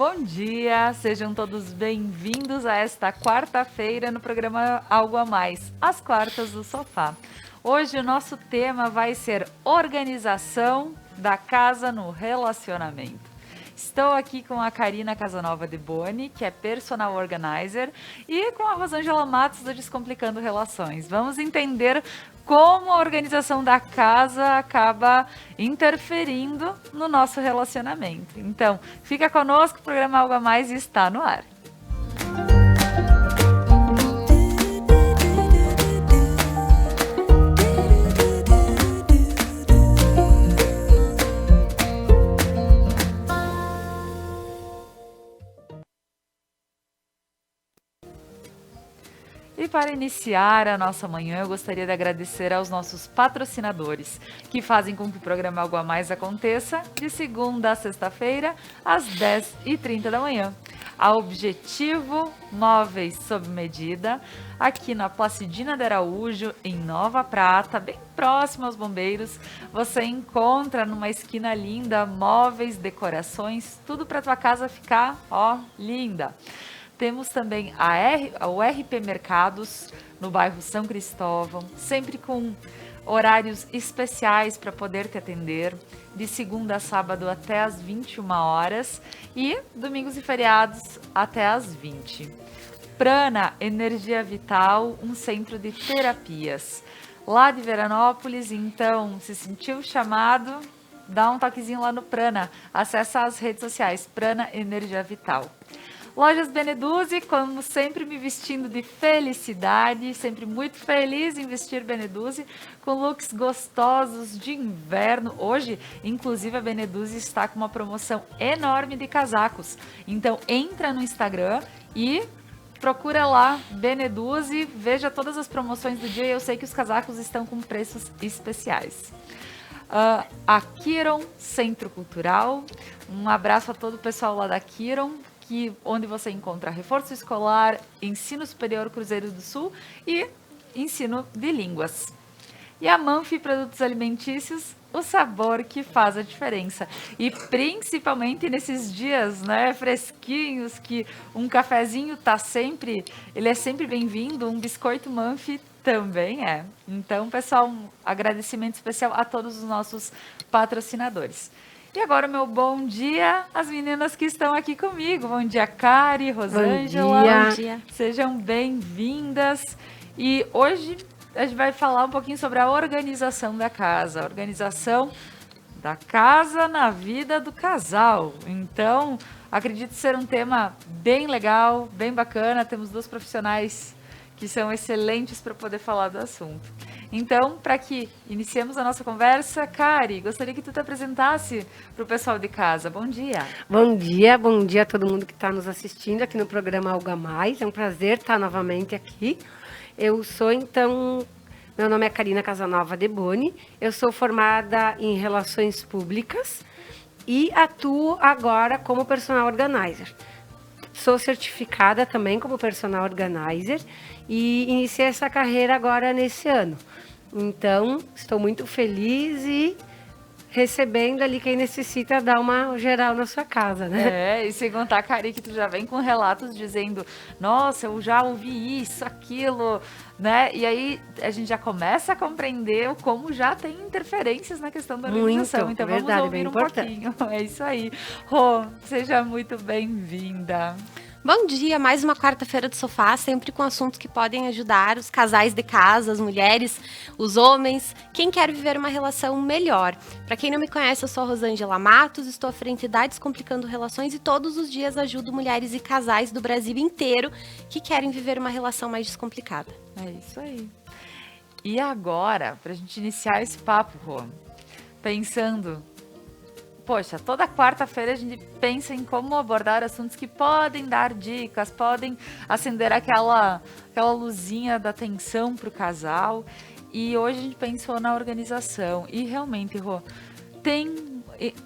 Bom dia, sejam todos bem-vindos a esta quarta-feira no programa Algo a Mais, às quartas do sofá. Hoje o nosso tema vai ser organização da casa no relacionamento. Estou aqui com a Karina Casanova de Boni, que é personal organizer, e com a Rosângela Matos do Descomplicando Relações. Vamos entender como a organização da casa acaba interferindo no nosso relacionamento. Então, fica conosco, o programa Algo a Mais está no ar. E para iniciar a nossa manhã, eu gostaria de agradecer aos nossos patrocinadores, que fazem com que o programa Algo a Mais aconteça de segunda a sexta-feira, às 10h30 da manhã. A Objetivo Móveis sob medida, aqui na Placidina de Araújo, em Nova Prata, bem próximo aos bombeiros, você encontra numa esquina linda móveis, decorações, tudo para tua casa ficar, linda. Temos também o RP Mercados, no bairro São Cristóvão, sempre com horários especiais para poder te atender, de segunda a sábado até às 21 horas e domingos e feriados até às 20. Prana Energia Vital, um centro de terapias. Lá de Veranópolis, então, se sentiu chamado, dá um toquezinho lá no Prana. Acesse as redes sociais, Prana Energia Vital. Lojas Beneduzzi, como sempre me vestindo de felicidade, sempre muito feliz em vestir Beneduzzi, com looks gostosos de inverno. Hoje, inclusive, a Beneduzzi está com uma promoção enorme de casacos. Então, entra no Instagram e procura lá Beneduzzi, veja todas as promoções do dia. Eu sei que os casacos estão com preços especiais. A Kiron Centro Cultural, um abraço a todo o pessoal lá da Kiron, onde você encontra reforço escolar, ensino superior Cruzeiro do Sul e ensino de línguas. E a Manfi Produtos Alimentícios, o sabor que faz a diferença. E principalmente nesses dias, né, fresquinhos, que um cafezinho ele é sempre bem-vindo, um biscoito Manfi também é. Então, pessoal, um agradecimento especial a todos os nossos patrocinadores. E agora, meu bom dia às meninas que estão aqui comigo. Bom dia, Kari, Rosângela. Bom dia. Sejam bem-vindas. E hoje a gente vai falar um pouquinho sobre a organização da casa. A organização da casa na vida do casal. Então, acredito ser um tema bem legal, bem bacana. Temos duas profissionais que são excelentes para poder falar do assunto. Então, para que iniciemos a nossa conversa, Kari, gostaria que tu te apresentasse para o pessoal de casa. Bom dia. Bom dia a todo mundo que está nos assistindo aqui no programa Algo a Mais. É um prazer estar novamente aqui. Eu sou, então, meu nome é Karina Casanova de Boni, eu sou formada em Relações Públicas e atuo agora como personal organizer. Sou certificada também como personal organizer e iniciei essa carreira agora nesse ano. Então, estou muito feliz e recebendo ali quem necessita dar uma geral na sua casa, né? E sem contar, Kari, que tu já vem com relatos dizendo, nossa, eu já ouvi isso, aquilo, né? E aí a gente já começa a compreender como já tem interferências na questão da organização. Muito, então verdade, vamos ouvir bem um importante. pouquinho. É isso aí. Rô, seja muito bem-vinda. Bom dia, mais uma quarta-feira do sofá, sempre com assuntos que podem ajudar os casais de casa, as mulheres, os homens, quem quer viver uma relação melhor. Para quem não me conhece, eu sou a Rosângela Matos, estou à frente da Descomplicando Relações e todos os dias ajudo mulheres e casais do Brasil inteiro que querem viver uma relação mais descomplicada. É isso aí. E agora, para a gente iniciar esse papo, Rô, pensando... Poxa, toda quarta-feira a gente pensa em como abordar assuntos que podem dar dicas, podem acender aquela luzinha da atenção para o casal. E hoje a gente pensou na organização. E realmente, Rô,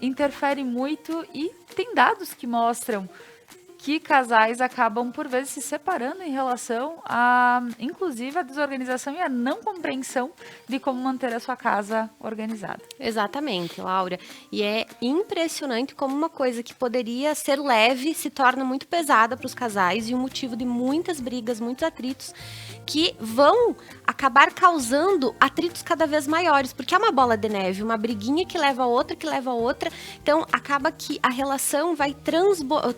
interfere muito e tem dados que mostram que casais acabam, por vezes, se separando em relação a, inclusive, a desorganização e a não compreensão de como manter a sua casa organizada. Exatamente, Laura. E é impressionante como uma coisa que poderia ser leve se torna muito pesada para os casais e um motivo de muitas brigas, muitos atritos que vão acabar causando atritos cada vez maiores, porque é uma bola de neve, uma briguinha que leva a outra, então acaba que a relação vai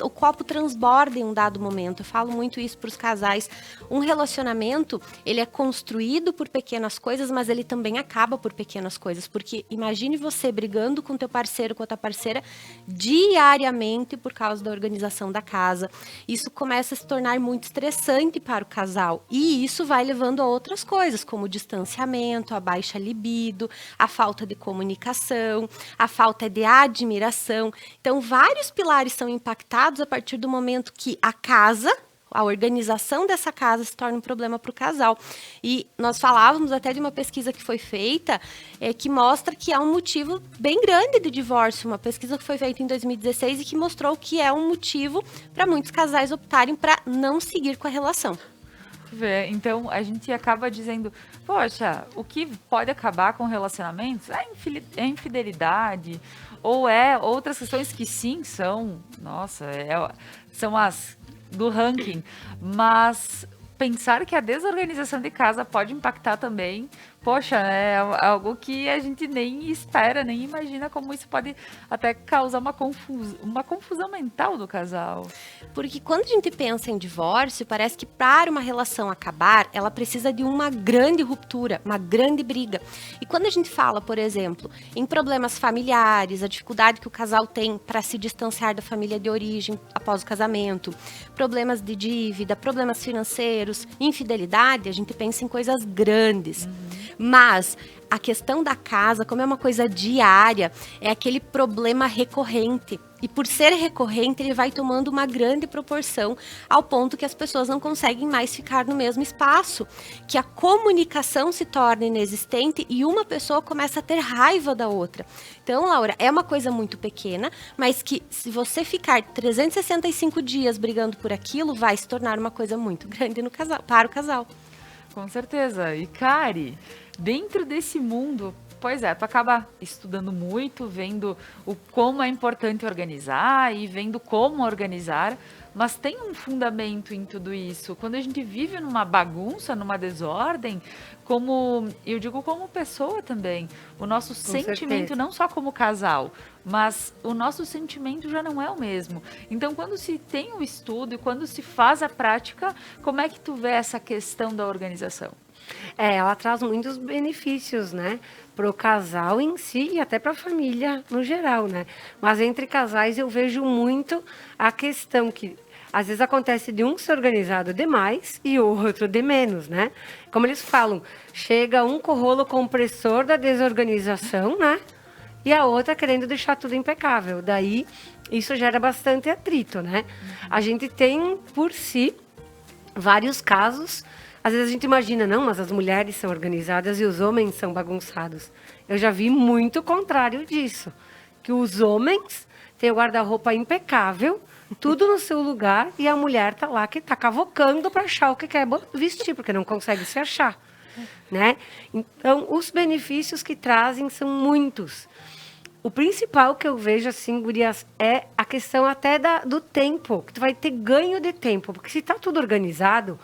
o copo transborda em um dado momento. Eu falo muito isso para os casais. Um relacionamento, ele é construído por pequenas coisas, mas ele também acaba por pequenas coisas, porque imagine você brigando com teu parceiro, com a tua parceira, diariamente por causa da organização da casa. Isso começa a se tornar muito estressante para o casal, e isso vai levando a outras coisas, como o distanciamento, a baixa libido, a falta de comunicação, a falta de admiração. Então, vários pilares são impactados a partir do momento que a organização dessa casa se torna um problema para o casal. E nós falávamos até de uma pesquisa que foi feita, que mostra que há um motivo bem grande de divórcio. Uma pesquisa que foi feita em 2016 e que mostrou que é um motivo para muitos casais optarem para não seguir com a relação. Então, a gente acaba dizendo, poxa, o que pode acabar com relacionamentos é infidelidade, ou é outras questões que sim são, são as do ranking, mas pensar que a desorganização de casa pode impactar também, poxa, é algo que a gente nem espera, nem imagina como isso pode até causar uma confusão mental do casal. Porque quando a gente pensa em divórcio, parece que para uma relação acabar, ela precisa de uma grande ruptura, uma grande briga. E quando a gente fala, por exemplo, em problemas familiares, a dificuldade que o casal tem para se distanciar da família de origem após o casamento, problemas de dívida, problemas financeiros, infidelidade, a gente pensa em coisas grandes. Mas a questão da casa, como é uma coisa diária, é aquele problema recorrente. E por ser recorrente, ele vai tomando uma grande proporção ao ponto que as pessoas não conseguem mais ficar no mesmo espaço, que a comunicação se torna inexistente e uma pessoa começa a ter raiva da outra. Então, Laura, é uma coisa muito pequena, mas que se você ficar 365 dias brigando por aquilo, vai se tornar uma coisa muito grande no casal, para o casal. Com certeza. E, Kari, dentro desse mundo, pois é, tu acaba estudando muito, vendo como é importante organizar e vendo como organizar, mas tem um fundamento em tudo isso. Quando a gente vive numa bagunça, numa desordem, eu digo como pessoa também, o nosso sentimento, não só como casal, mas o nosso sentimento já não é o mesmo. Então, quando se tem o estudo e quando se faz a prática, como é que tu vê essa questão da organização? Ela traz muitos benefícios, né? Para o casal em si e até para a família no geral, né? Mas entre casais eu vejo muito a questão que às vezes acontece de um ser organizado demais e o outro de menos, né? Como eles falam, chega um com o rolo compressor da desorganização, né? E a outra querendo deixar tudo impecável. Daí, isso gera bastante atrito, né? A gente tem, por si, vários casos. Às vezes a gente imagina, não, mas as mulheres são organizadas e os homens são bagunçados. Eu já vi muito o contrário disso. Que os homens têm o guarda-roupa impecável, tudo no seu lugar, e a mulher está lá que está cavocando para achar o que quer vestir, porque não consegue se achar. Né? Então, os benefícios que trazem são muitos. O principal que eu vejo, assim, gurias, é a questão até do tempo, que tu vai ter ganho de tempo, porque se está tudo organizado,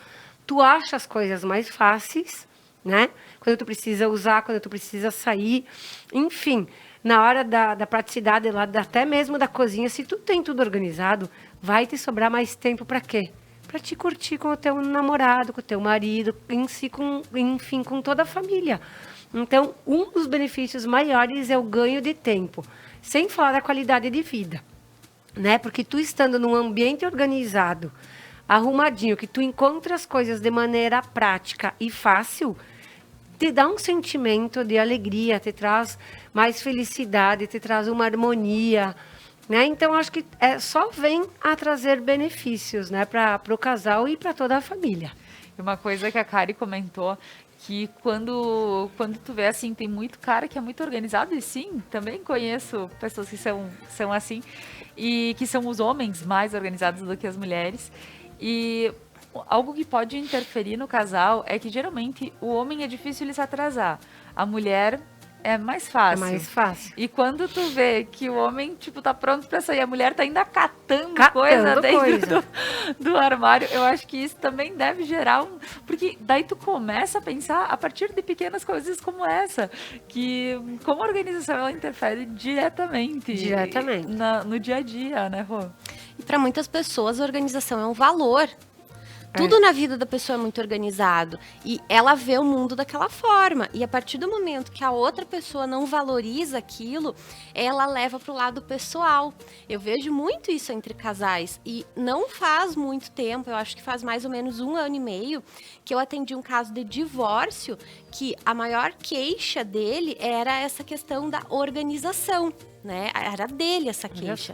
tu acha as coisas mais fáceis, né? Quando tu precisa usar, quando tu precisa sair, enfim, na hora da praticidade, lá, até mesmo da cozinha, se tu tem tudo organizado, vai te sobrar mais tempo para quê? Para te curtir com o teu namorado, com o teu marido, enfim, com toda a família. Então, um dos benefícios maiores é o ganho de tempo, sem falar da qualidade de vida, né? Porque tu estando num ambiente organizado, arrumadinho, que tu encontra as coisas de maneira prática e fácil, te dá um sentimento de alegria, te traz mais felicidade, te traz uma harmonia, né? Então, acho que só vem a trazer benefícios, né, para o casal e para toda a família. Uma coisa que a Kari comentou, que quando tu vê assim, tem muito cara que é muito organizado, e sim, também conheço pessoas que são assim, e que são os homens mais organizados do que as mulheres. E algo que pode interferir no casal é que geralmente o homem é difícil ele se atrasar, a mulher é mais É fácil. mais fácil. E quando tu vê que o homem, tipo, tá pronto pra sair, a mulher tá ainda catando coisa Catando dentro coisa. do armário, eu acho que isso também deve gerar um... Porque daí tu começa a pensar a partir de pequenas coisas como essa, que como a organização, ela interfere diretamente. Diretamente. No dia a dia, né, Rô? E para muitas pessoas, a organização é um valor. Tudo na vida da pessoa é muito organizado. E ela vê o mundo daquela forma. E a partir do momento que a outra pessoa não valoriza aquilo, ela leva para o lado pessoal. Eu vejo muito isso entre casais. E não faz muito tempo, eu acho que faz mais ou menos 1 ano e meio, que eu atendi um caso de divórcio, que a maior queixa dele era essa questão da organização, né? Era dele essa queixa.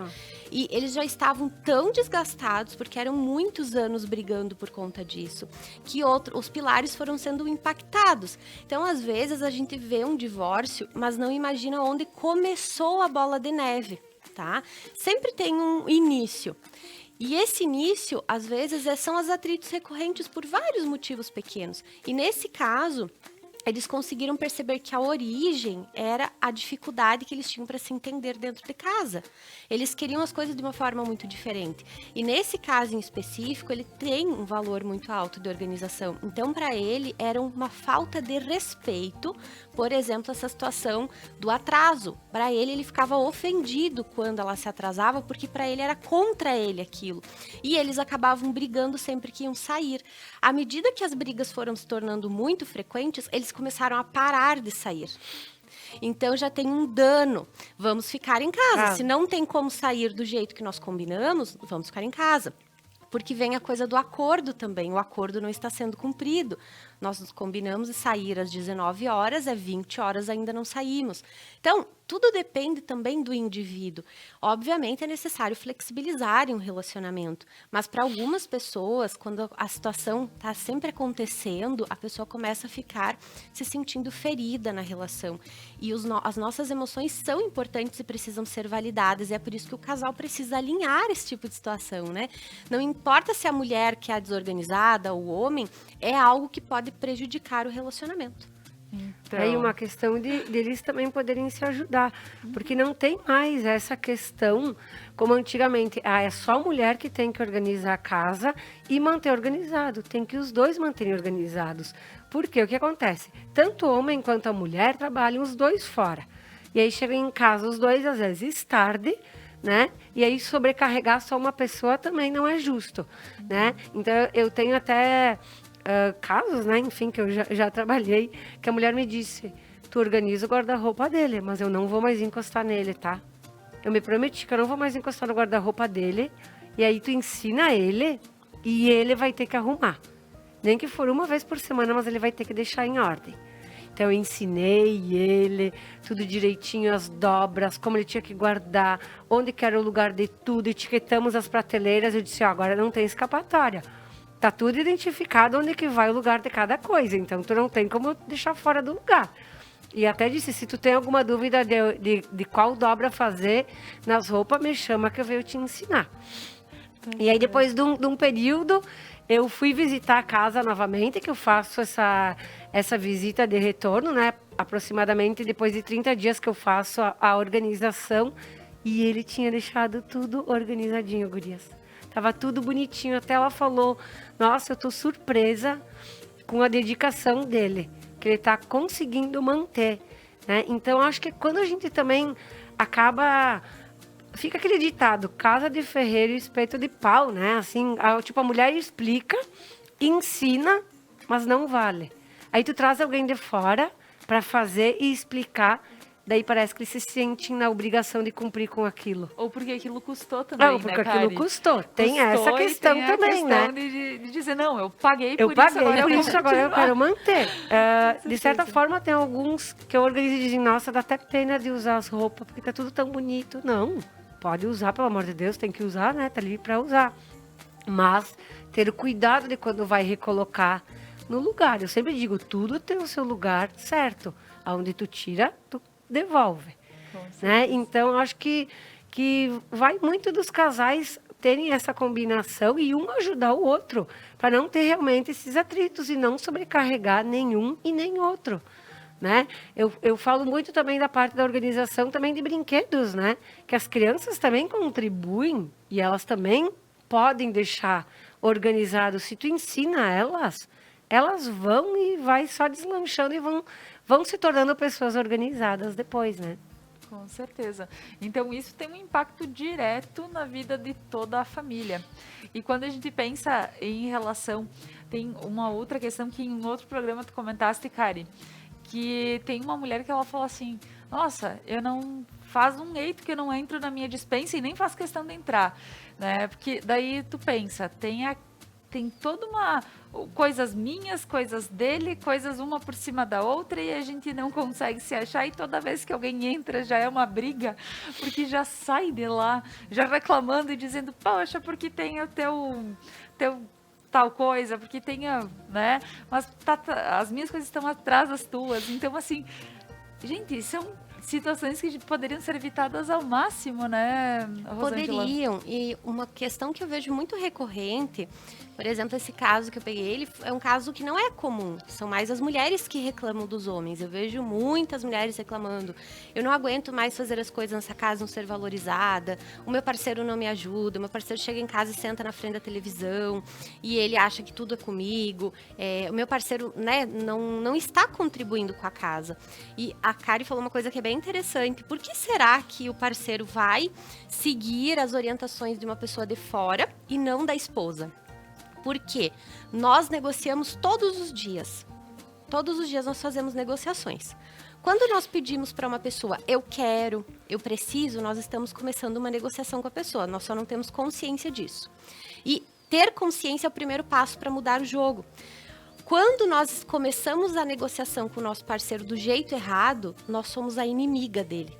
E eles já estavam tão desgastados, porque eram muitos anos brigando por conta disso, que os pilares foram sendo impactados. Então, às vezes, a gente vê um divórcio, mas não imagina onde começou a bola de neve, tá? Sempre tem um início. E esse início, às vezes, são os atritos recorrentes por vários motivos pequenos. E nesse caso, eles conseguiram perceber que a origem era a dificuldade que eles tinham para se entender dentro de casa. Eles queriam as coisas de uma forma muito diferente. E nesse caso em específico, ele tem um valor muito alto de organização. Então, para ele, era uma falta de respeito, por exemplo, essa situação do atraso. Para ele, ele ficava ofendido quando ela se atrasava, porque para ele era contra ele aquilo. E eles acabavam brigando sempre que iam sair. À medida que as brigas foram se tornando muito frequentes, eles começaram a parar de sair. Então já tem um dano. Vamos ficar em casa. Se não tem como sair do jeito que nós combinamos, vamos ficar em casa. Porque vem a coisa do acordo também. O acordo não está sendo cumprido. Nós nos combinamos de sair às 19 horas, 20 horas ainda não saímos. Então, tudo depende também do indivíduo. Obviamente, é necessário flexibilizar em um relacionamento. Mas para algumas pessoas, quando a situação está sempre acontecendo, a pessoa começa a ficar se sentindo ferida na relação. E as nossas emoções são importantes e precisam ser validadas. E é por isso que o casal precisa alinhar esse tipo de situação, né? Não importa se a mulher que é desorganizada ou o homem, é algo que pode prejudicar o relacionamento. Então, Aí uma questão de eles também poderem se ajudar, porque não tem mais essa questão como antigamente, é só a mulher que tem que organizar a casa e manter organizado, tem que os dois manterem organizados. Porque o que acontece? Tanto o homem quanto a mulher trabalham os dois fora. E aí chegam em casa os dois, às vezes, tarde, né? E aí sobrecarregar só uma pessoa também não é justo, né? Então eu tenho até casos, né? Enfim, que eu já trabalhei, que a mulher me disse: tu organiza o guarda-roupa dele, mas eu não vou mais encostar nele, tá? Eu me prometi que eu não vou mais encostar no guarda-roupa dele, e aí tu ensina ele e ele vai ter que arrumar. Nem que for uma vez por semana, mas ele vai ter que deixar em ordem. Então eu ensinei ele tudo direitinho, as dobras, como ele tinha que guardar, onde que era o lugar de tudo, etiquetamos as prateleiras. Eu disse: agora não tem escapatória. Tá tudo identificado onde que vai o lugar de cada coisa, então tu não tem como deixar fora do lugar. E até disse: se tu tem alguma dúvida de qual dobra fazer nas roupas, me chama que eu venho te ensinar. E aí depois de um período, eu fui visitar a casa novamente, que eu faço essa visita de retorno, né? Aproximadamente depois de 30 dias que eu faço a organização. E ele tinha deixado tudo organizadinho, gurias. Tava tudo bonitinho. Até ela falou: nossa, eu tô surpresa com a dedicação dele, que ele tá conseguindo manter, né? Então, acho que quando a gente também acaba... Fica aquele ditado: casa de ferreiro e espeto de pau, né? Assim, a mulher explica, ensina, mas não vale. Aí tu traz alguém de fora para fazer e explicar, daí parece que eles se sentem na obrigação de cumprir com aquilo. ou porque aquilo custou também, Não, porque né, aquilo Kari? custou. Tem Custou, essa e questão tem a também, questão né? de dizer: não, eu paguei Eu por paguei, isso, agora por eu isso vou agora eu continuar. quero manter. De certa forma, tem alguns que eu organizo e dizem: nossa, dá até pena de usar as roupas, porque tá tudo tão bonito. Não, pode usar, pelo amor de Deus, tem que usar, né? Tá ali para usar. Mas ter o cuidado de quando vai recolocar no lugar. Eu sempre digo, tudo tem o seu lugar certo. Aonde tu tira, tu devolve. Né? Então, acho que vai muito dos casais terem essa combinação e um ajudar o outro, para não ter realmente esses atritos e não sobrecarregar nenhum e nem outro. Né? Eu falo muito também da parte da organização também de brinquedos, né? Que as crianças também contribuem e elas também podem deixar organizado. Se tu ensina elas vão e vai só deslanchando e vão se tornando pessoas organizadas depois, né? Com certeza. Então, isso tem um impacto direto na vida de toda a família. E quando a gente pensa em relação... Tem uma outra questão que em um outro programa tu comentaste, Kari, que tem uma mulher que ela fala assim, nossa, eu não... Faz um eito que eu não entro na minha despensa e nem faço questão de entrar, né? Porque daí tu pensa, tem toda uma... Coisas minhas, coisas dele, coisas uma por cima da outra e a gente não consegue se achar e toda vez que alguém entra já é uma briga, porque já sai de lá, já reclamando e dizendo, poxa, porque tem o teu tal coisa, porque tem né? Mas as minhas coisas estão atrás das tuas. Então, assim, gente, são situações que poderiam ser evitadas ao máximo, né, Rosângela? Poderiam. E uma questão que eu vejo muito recorrente, por exemplo, esse caso que eu peguei, ele é um caso que não é comum. São mais as mulheres que reclamam dos homens. Eu vejo muitas mulheres reclamando. Eu não aguento mais fazer as coisas nessa casa, não ser valorizada. O meu parceiro não me ajuda. O meu parceiro chega em casa e senta na frente da televisão e ele acha que tudo é comigo. O meu parceiro, né, não está contribuindo com a casa. E a Kari falou uma coisa que é bem interessante. Por que será que o parceiro vai seguir as orientações de uma pessoa de fora e não da esposa? Porque nós negociamos todos os dias. Todos os dias nós fazemos negociações. Quando nós pedimos para uma pessoa, eu quero, eu preciso, nós estamos começando uma negociação com a pessoa. Nós só não temos consciência disso. E ter consciência é o primeiro passo para mudar o jogo. Quando nós começamos a negociação com o nosso parceiro do jeito errado, nós somos a inimiga dele.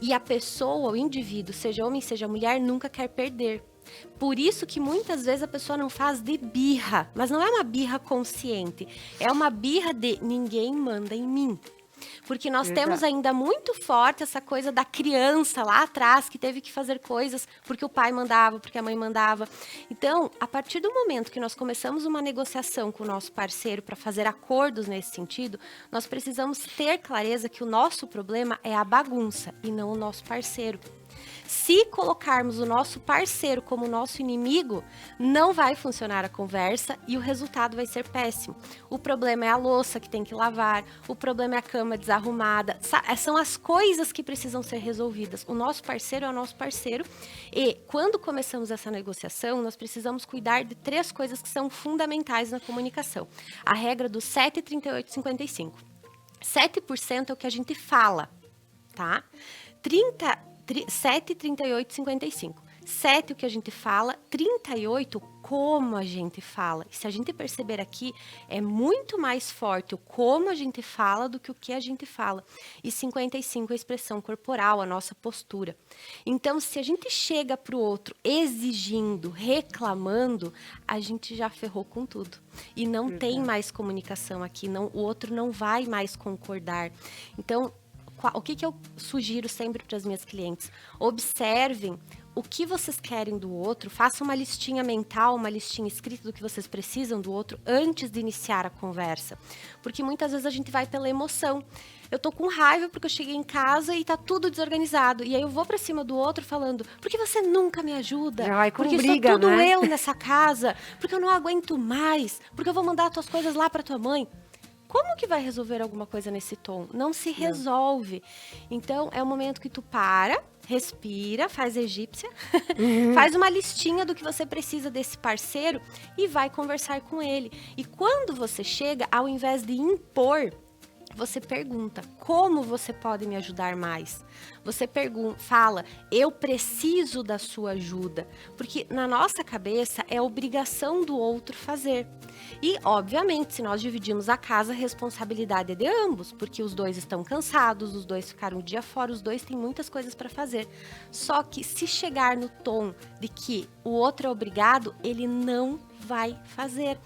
E a pessoa, o indivíduo, seja homem, seja mulher, nunca quer perder. Por isso que muitas vezes a pessoa não faz de birra, mas não é uma birra consciente, é uma birra de ninguém manda em mim. Porque nós temos ainda muito forte essa coisa da criança lá atrás que teve que fazer coisas porque o pai mandava, porque a mãe mandava. Então, a partir do momento que nós começamos uma negociação com o nosso parceiro para fazer acordos nesse sentido, nós precisamos ter clareza que o nosso problema é a bagunça e não o nosso parceiro. Se colocarmos o nosso parceiro como nosso inimigo, não vai funcionar a conversa e o resultado vai ser péssimo. O problema é a louça que tem que lavar, o problema é a cama desarrumada. São as coisas que precisam ser resolvidas. O nosso parceiro é o nosso parceiro e quando começamos essa negociação, nós precisamos cuidar de 3 coisas que são fundamentais na comunicação. A regra do 7, 38, 55. 7% é o que a gente fala, tá? 7, 38, 55. 7, o que a gente fala. 38, como a gente fala. E se a gente perceber aqui, é muito mais forte o como a gente fala do que o que a gente fala. E 55, a expressão corporal, a nossa postura. Então, se a gente chega para o outro exigindo, reclamando, a gente já ferrou com tudo. E não tem mais comunicação aqui. O outro não vai mais concordar. Então, o que eu sugiro sempre para as minhas clientes? Observem o que vocês querem do outro, façam uma listinha mental, uma listinha escrita do que vocês precisam do outro antes de iniciar a conversa. Porque muitas vezes a gente vai pela emoção. Eu tô com raiva porque eu cheguei em casa e tá tudo desorganizado. E aí eu vou pra cima do outro falando, por que você nunca me ajuda? Porque briga, sou tudo né? eu nessa casa, porque eu não aguento mais, porque eu vou mandar as tuas coisas lá pra tua mãe. Como que vai resolver alguma coisa nesse tom? Não se resolve. Então, é o momento que tu para, respira, faz egípcia, faz uma listinha do que você precisa desse parceiro e vai conversar com ele. E quando você chega, ao invés de impor, você pergunta, como você pode me ajudar mais? Você fala, eu preciso da sua ajuda. Porque na nossa cabeça é obrigação do outro fazer. E, obviamente, se nós dividimos a casa, a responsabilidade é de ambos. Porque os dois estão cansados, os dois ficaram um dia fora, os dois têm muitas coisas para fazer. Só que se chegar no tom de que o outro é obrigado, ele não vai fazer.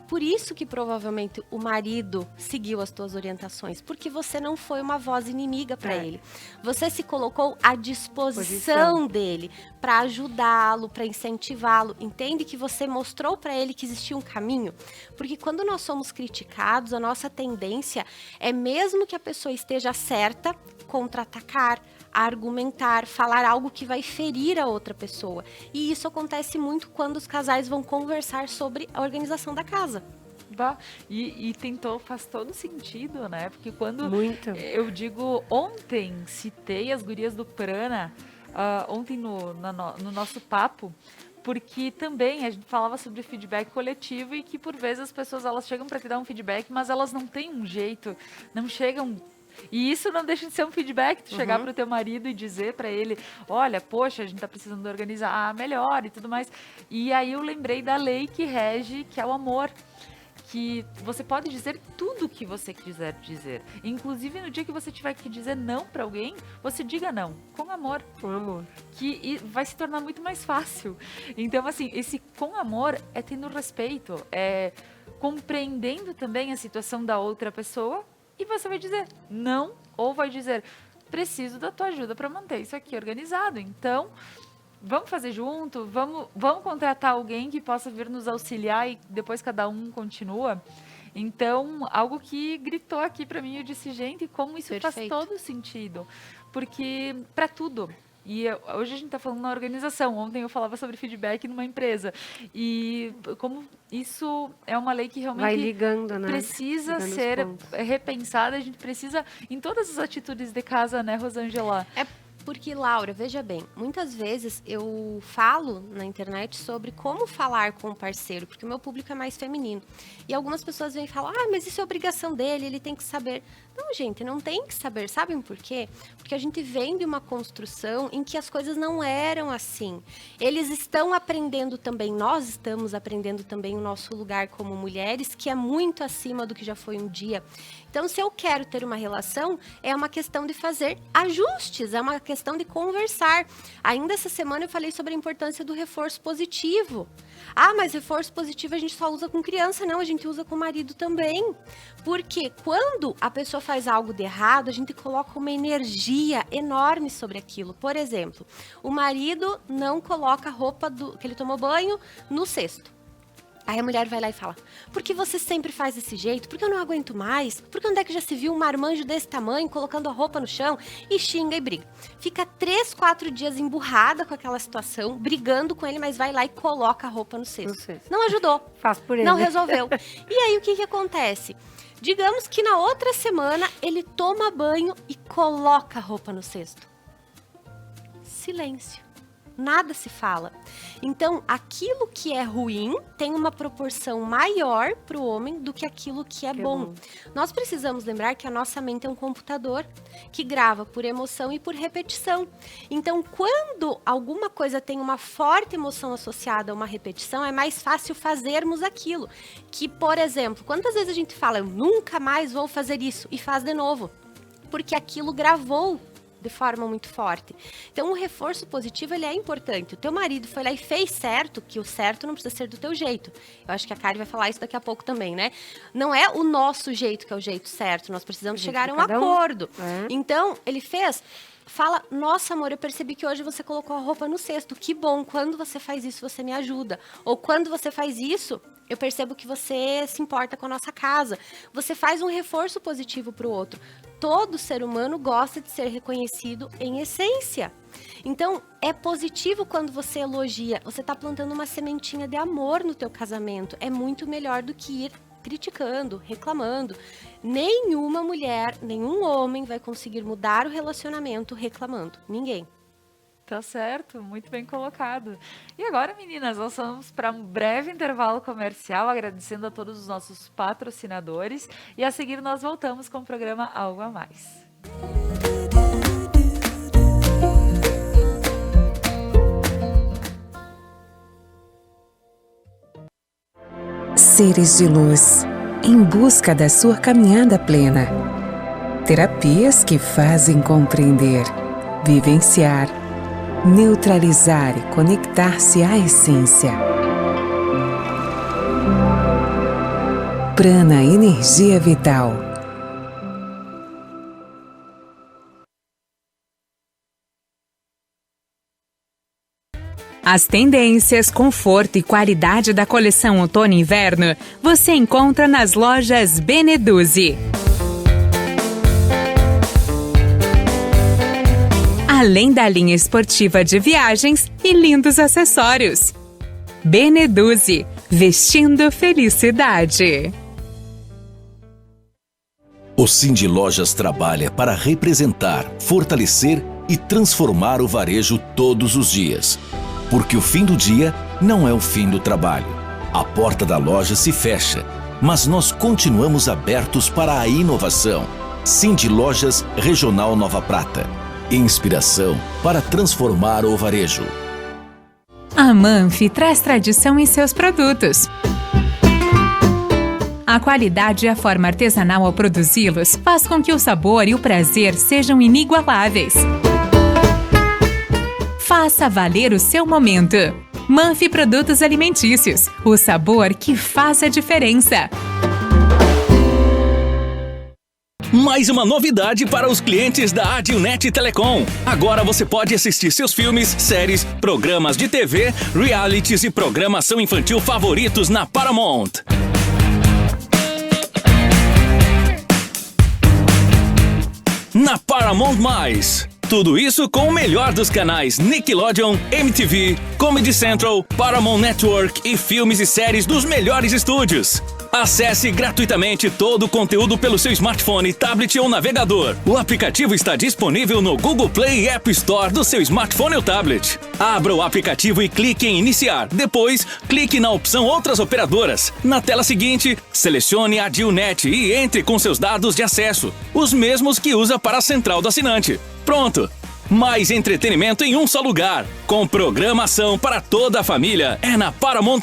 por isso que provavelmente o marido seguiu as tuas orientações, porque você não foi uma voz inimiga para ele. Você se colocou à disposição dele para ajudá-lo, para incentivá-lo. Entende que você mostrou para ele que existia um caminho? Porque quando nós somos criticados, a nossa tendência é, mesmo que a pessoa esteja certa, contra-atacar, argumentar, falar algo que vai ferir a outra pessoa. E isso acontece muito quando os casais vão conversar sobre a organização da casa. E faz todo sentido, né? Porque quando Muito. eu digo, ontem citei as gurias do Prana, ontem no nosso papo, porque também a gente falava sobre feedback coletivo e que por vezes as pessoas elas chegam para te dar um feedback, mas elas não têm um jeito, não chegam. E isso não deixa de ser um feedback, tu chegar pro teu marido e dizer para ele, olha, poxa, a gente tá precisando organizar melhor e tudo mais. E aí eu lembrei da lei que rege, que é o amor. Que você pode dizer tudo o que você quiser dizer. Inclusive, no dia que você tiver que dizer não para alguém, você diga não, com amor. Com amor. Que vai se tornar muito mais fácil. Então, assim, esse com amor é tendo respeito, é compreendendo também a situação da outra pessoa. E você vai dizer não, ou vai dizer, preciso da tua ajuda para manter isso aqui organizado. Então, vamos fazer junto, vamos contratar alguém que possa vir nos auxiliar e depois cada um continua. Então, algo que gritou aqui para mim, eu disse, gente, como isso faz todo sentido. Porque, para tudo. E hoje a gente está falando na organização. Ontem eu falava sobre feedback numa empresa. E como isso é uma lei que realmente vai ligando, né? Precisa ser repensada. A gente precisa, em todas as atitudes de casa, né, Rosângela? Porque, Laura, veja bem, muitas vezes eu falo na internet sobre como falar com o parceiro, porque o meu público é mais feminino. E algumas pessoas vêm e falam, mas isso é obrigação dele, ele tem que saber. Não, gente, não tem que saber. Sabem por quê? Porque a gente vem de uma construção em que as coisas não eram assim. Eles estão aprendendo também, nós estamos aprendendo também o nosso lugar como mulheres, que é muito acima do que já foi um dia. Então, se eu quero ter uma relação, é uma questão de fazer ajustes, é uma questão de conversar. Ainda essa semana eu falei sobre a importância do reforço positivo. Mas reforço positivo a gente só usa com criança, não, a gente usa com marido também. Porque quando a pessoa faz algo de errado, a gente coloca uma energia enorme sobre aquilo. Por exemplo, o marido não coloca a roupa que ele tomou banho no cesto. Aí a mulher vai lá e fala, por que você sempre faz desse jeito? Por que eu não aguento mais? Por que onde é que já se viu um marmanjo desse tamanho colocando a roupa no chão? E xinga e briga. Fica 3, 4 dias emburrada com aquela situação, brigando com ele, mas vai lá e coloca a roupa no cesto. Não ajudou. Faz por ele. Não resolveu. E aí o que acontece? Digamos que na outra semana ele toma banho e coloca a roupa no cesto. Silêncio. Nada se fala. Então, aquilo que é ruim tem uma proporção maior para o homem do que aquilo que é bom. Nós precisamos lembrar que a nossa mente é um computador que grava por emoção e por repetição. Então, quando alguma coisa tem uma forte emoção associada a uma repetição, é mais fácil fazermos aquilo. Que, por exemplo, quantas vezes a gente fala, eu nunca mais vou fazer isso, e faz de novo? Porque aquilo gravou de forma muito forte. Então, o reforço positivo, ele é importante. O teu marido foi lá e fez certo, que o certo não precisa ser do teu jeito. Eu acho que a Kari vai falar isso daqui a pouco também, né? Não é o nosso jeito que é o jeito certo, nós precisamos chegar a um acordo. Então, ele fez... Fala, nossa amor, eu percebi que hoje você colocou a roupa no cesto, que bom, quando você faz isso você me ajuda, ou quando você faz isso, eu percebo que você se importa com a nossa casa. Você faz um reforço positivo para o outro. Todo ser humano gosta de ser reconhecido em essência. Então, é positivo quando você elogia, você está plantando uma sementinha de amor no teu casamento, é muito melhor do que ir criticando, reclamando. Nenhuma mulher, nenhum homem vai conseguir mudar o relacionamento reclamando. Ninguém. Tá certo, muito bem colocado. E agora, meninas, nós vamos para um breve intervalo comercial, agradecendo a todos os nossos patrocinadores. E a seguir nós voltamos com o programa Algo a Mais. Seres de luz, em busca da sua caminhada plena. Terapias que fazem compreender, vivenciar, neutralizar e conectar-se à essência. Prana Energia Vital. As tendências, conforto e qualidade da coleção Outono e Inverno você encontra nas lojas Beneduzzi. Além da linha esportiva de viagens e lindos acessórios. Beneduzzi, vestindo felicidade. O Cindy Lojas trabalha para representar, fortalecer e transformar o varejo todos os dias. Porque o fim do dia não é o fim do trabalho. A porta da loja se fecha, mas nós continuamos abertos para a inovação. Cindy Lojas Regional Nova Prata. Inspiração para transformar o varejo. A Manfi traz tradição em seus produtos. A qualidade e a forma artesanal ao produzi-los faz com que o sabor e o prazer sejam inigualáveis. Faça valer o seu momento. Manfi Produtos Alimentícios, o sabor que faz a diferença. Mais uma novidade para os clientes da Adilnet Telecom. Agora você pode assistir seus filmes, séries, programas de TV, realities e programação infantil favoritos na Paramount. Na Paramount+. Tudo isso com o melhor dos canais Nickelodeon, MTV, Comedy Central, Paramount Network e filmes e séries dos melhores estúdios. Acesse gratuitamente todo o conteúdo pelo seu smartphone, tablet ou navegador. O aplicativo está disponível no Google Play e App Store do seu smartphone ou tablet. Abra o aplicativo e clique em Iniciar. Depois, clique na opção Outras Operadoras. Na tela seguinte, selecione a Adilnet e entre com seus dados de acesso, os mesmos que usa para a central do assinante. Pronto! Mais entretenimento em um só lugar. Com programação para toda a família. É na Paramount+.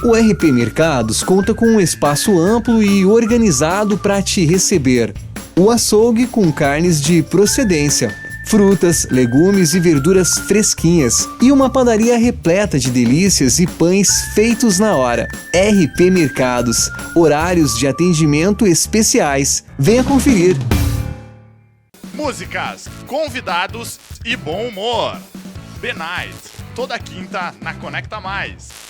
O RP Mercados conta com um espaço amplo e organizado para te receber. O açougue com carnes de procedência, frutas, legumes e verduras fresquinhas e uma padaria repleta de delícias e pães feitos na hora. RP Mercados, horários de atendimento especiais. Venha conferir. Músicas, convidados e bom humor. The Night, toda quinta na Conecta Mais.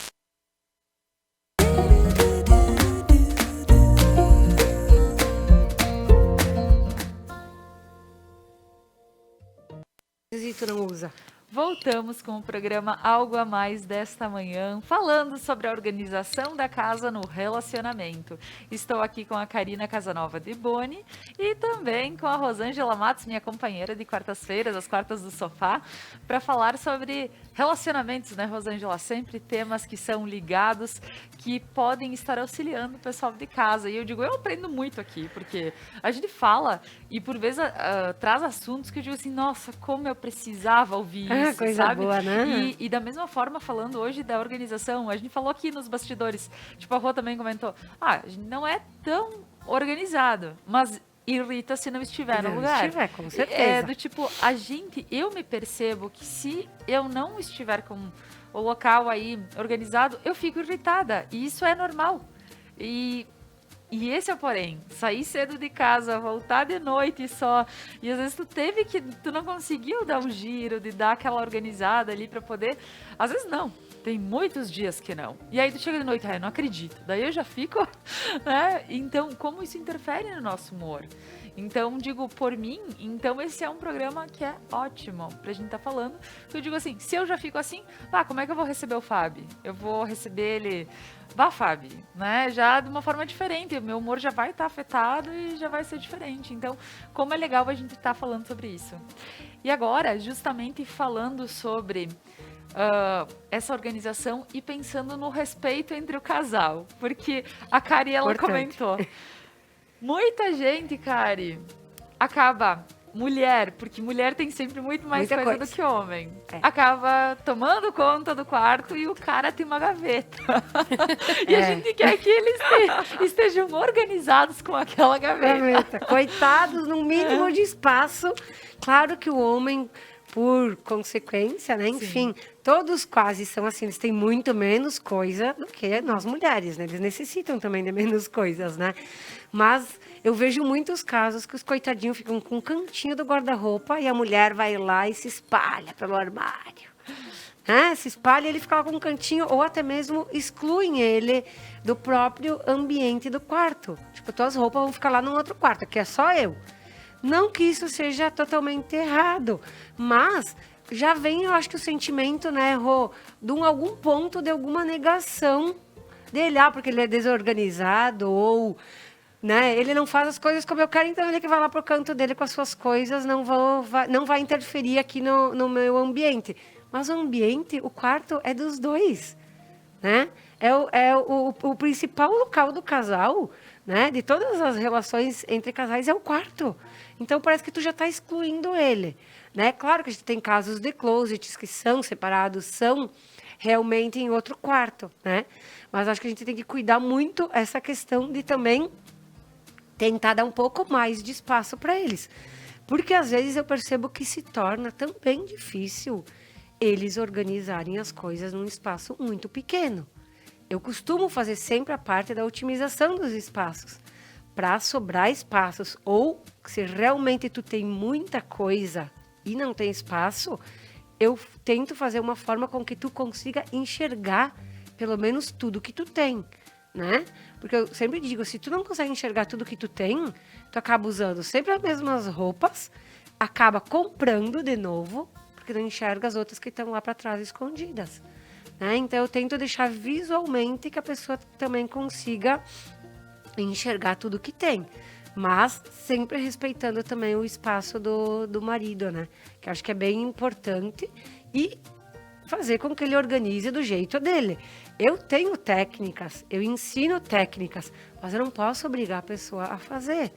E tu não usa? Voltamos com o programa Algo a Mais desta manhã, falando sobre a organização da casa no relacionamento. Estou aqui com a Karina Casanova de Boni e também com a Rosângela Matos, minha companheira de quartas-feiras, as quartas do sofá, para falar sobre relacionamentos, né, Rosângela? Sempre temas que são ligados, que podem estar auxiliando o pessoal de casa. E eu digo, eu aprendo muito aqui, porque a gente fala e por vezes traz assuntos que eu digo assim, nossa, como eu precisava ouvir isso, coisa sabe? boa, né? E da mesma forma, falando hoje da organização, a gente falou aqui nos bastidores, tipo, a Rô também comentou, a gente não é tão organizado, mas irrita se não estiver no lugar. Estiver, com certeza. É do tipo, eu me percebo que se eu não estiver com o local aí organizado, eu fico irritada, e isso é normal. E esse é o porém, sair cedo de casa, voltar de noite só, e às vezes tu não conseguiu dar um giro, de dar aquela organizada ali pra poder, às vezes não, tem muitos dias que não, e aí tu chega de noite, eu não acredito, daí eu já fico, né, então como isso interfere no nosso humor? Então, digo, por mim, então esse é um programa que é ótimo pra gente tá falando. Eu digo assim, se eu já fico assim, como é que eu vou receber o Fábio? Eu vou receber ele, Fábio, né? Já de uma forma diferente, o meu humor já vai estar afetado e já vai ser diferente. Então, como é legal a gente estar falando sobre isso. E agora, justamente falando sobre essa organização e pensando no respeito entre o casal. Porque a Kari, ela comentou... Muita gente, Kari, acaba, porque mulher tem sempre muito mais coisa do que homem. Acaba tomando conta do quarto e o cara tem uma gaveta. E a gente quer que eles estejam organizados com aquela gaveta. Coitados, no mínimo de espaço. Claro que o homem por consequência, né? Enfim, todos quase são assim, eles têm muito menos coisa do que nós mulheres, né? Eles necessitam também de menos coisas, né? Mas eu vejo muitos casos que os coitadinhos ficam com um cantinho do guarda-roupa e a mulher vai lá e se espalha pelo armário. Se espalha, ele fica lá com um cantinho, ou até mesmo excluem ele do próprio ambiente do quarto. Tipo, tuas roupas vão ficar lá num outro quarto, aqui é só eu. Não que isso seja totalmente errado, mas já vem, eu acho que o sentimento, né, Rô, de algum ponto de alguma negação dele, porque ele é desorganizado, ou, né, ele não faz as coisas como eu quero, então ele que vai lá pro canto dele com as suas coisas, não vai interferir aqui no meu ambiente. Mas o ambiente, o quarto, é dos dois, né? É o principal local do casal, né? De todas as relações entre casais, é o quarto. Então, parece que tu já está excluindo ele, né? Claro que a gente tem casos de closets que são separados, são realmente em outro quarto, né? Mas acho que a gente tem que cuidar muito essa questão de também tentar dar um pouco mais de espaço para eles. Porque, às vezes, eu percebo que se torna também difícil eles organizarem as coisas num espaço muito pequeno. Eu costumo fazer sempre a parte da otimização dos espaços, para sobrar espaços. Ou, se realmente tu tem muita coisa e não tem espaço, eu tento fazer uma forma com que tu consiga enxergar pelo menos tudo que tu tem, né? Porque eu sempre digo, se tu não consegue enxergar tudo que tu tem, tu acaba usando sempre as mesmas roupas, acaba comprando de novo, porque não enxerga as outras que estão lá para trás escondidas, né? Então eu tento deixar visualmente que a pessoa também consiga enxergar tudo que tem, mas sempre respeitando também o espaço do marido, né? Que eu acho que é bem importante, e fazer com que ele organize do jeito dele. Eu tenho técnicas, eu ensino técnicas, mas eu não posso obrigar a pessoa a fazer.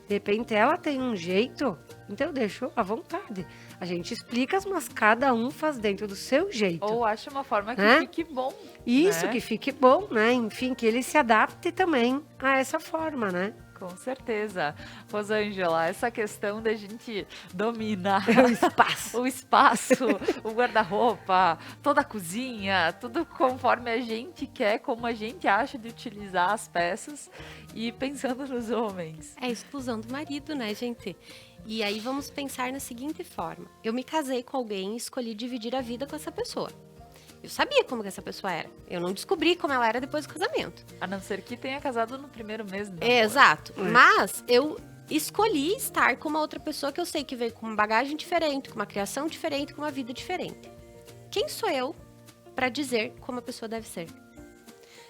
De repente ela tem um jeito, então eu deixo à vontade. A gente explica, mas cada um faz dentro do seu jeito. Ou acha uma forma que fique bom. Isso, né? que fique bom, né? Enfim, que ele se adapte também a essa forma, né? Com certeza. Rosângela, essa questão da gente dominar O espaço. o espaço, o guarda-roupa, toda a cozinha, tudo conforme a gente quer, como a gente acha de utilizar as peças, e pensando nos homens. É a exclusão do marido, né, gente? E aí vamos pensar na seguinte forma. Eu me casei com alguém e escolhi dividir a vida com essa pessoa. Eu sabia como que essa pessoa era. Eu não descobri como ela era depois do casamento. A não ser que tenha casado no primeiro mês. Exato. Mas eu escolhi estar com uma outra pessoa que eu sei que veio com uma bagagem diferente, com uma criação diferente, com uma vida diferente. Quem sou eu para dizer como a pessoa deve ser?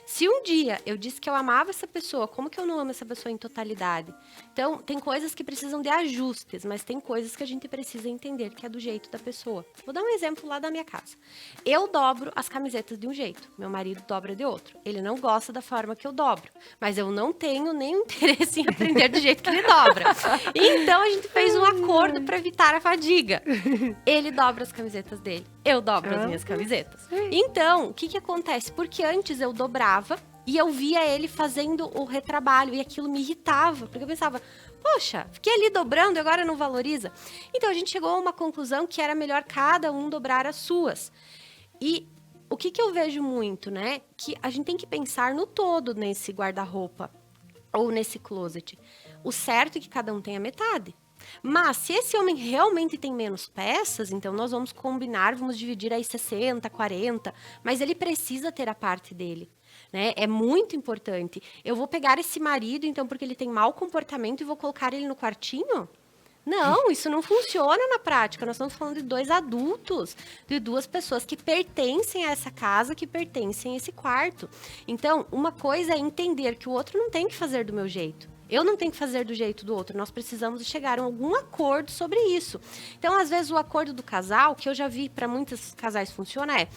Se um dia eu disse que eu amava essa pessoa, como que eu não amo essa pessoa em totalidade? Então, tem coisas que precisam de ajustes, mas tem coisas que a gente precisa entender que é do jeito da pessoa. Vou dar um exemplo lá da minha casa. Eu dobro as camisetas de um jeito, meu marido dobra de outro. Ele não gosta da forma que eu dobro, mas eu não tenho nenhum interesse em aprender do jeito que ele dobra. Então, a gente fez um acordo para evitar a fadiga. Ele dobra as camisetas dele, eu dobro as minhas camisetas. Então, o que acontece? Porque antes eu dobrava e eu via ele fazendo o retrabalho e aquilo me irritava, porque eu pensava, poxa, fiquei ali dobrando e agora não valoriza. Então a gente chegou a uma conclusão que era melhor cada um dobrar as suas. E o que eu vejo muito, né? Que a gente tem que pensar no todo nesse guarda-roupa ou nesse closet. O certo é que cada um tenha metade. Mas se esse homem realmente tem menos peças, então nós vamos combinar, vamos dividir aí 60, 40, mas ele precisa ter a parte dele, né? É muito importante. Eu vou pegar esse marido, então, porque ele tem mau comportamento e vou colocar ele no quartinho? Não, isso não funciona na prática. Nós estamos falando de dois adultos, de duas pessoas que pertencem a essa casa, que pertencem a esse quarto. Então, uma coisa é entender que o outro não tem que fazer do meu jeito. Eu não tenho que fazer do jeito do outro, nós precisamos chegar a algum acordo sobre isso. Então, às vezes, o acordo do casal, que eu já vi para muitos casais funciona, é: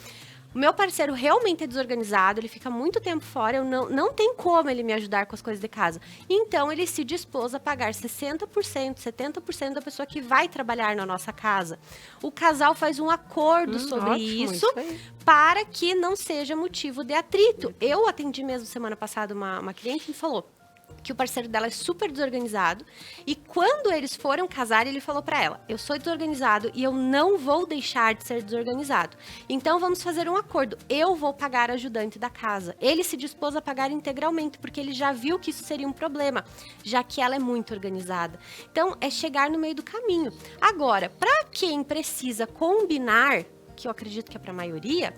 o meu parceiro realmente é desorganizado, ele fica muito tempo fora, eu não tem como ele me ajudar com as coisas de casa. Então, ele se dispôs a pagar 60%, 70% da pessoa que vai trabalhar na nossa casa. O casal faz um acordo sobre isso para que não seja motivo de atrito. Eu atendi mesmo semana passada uma cliente que me falou: que o parceiro dela é super desorganizado, e quando eles foram casar, ele falou pra ela: eu sou desorganizado e eu não vou deixar de ser desorganizado. Então vamos fazer um acordo, eu vou pagar a ajudante da casa. Ele se dispôs a pagar integralmente, porque ele já viu que isso seria um problema, já que ela é muito organizada. Então é chegar no meio do caminho. Agora, pra quem precisa combinar, que eu acredito que é pra maioria,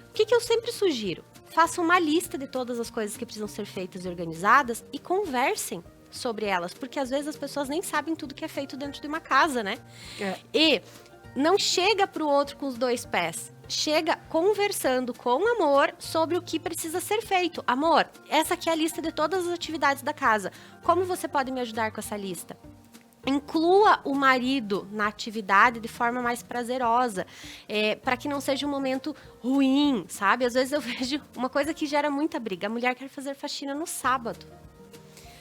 o que eu sempre sugiro? Façam uma lista de todas as coisas que precisam ser feitas e organizadas e conversem sobre elas, porque às vezes as pessoas nem sabem tudo que é feito dentro de uma casa, né? E não chega pro outro com os dois pés. Chega conversando com amor sobre o que precisa ser feito. Amor, essa aqui é a lista de todas as atividades da casa. Como você pode me ajudar com essa lista? Inclua o marido na atividade de forma mais prazerosa, para que não seja um momento ruim, sabe? Às vezes eu vejo uma coisa que gera muita briga. A mulher quer fazer faxina no sábado,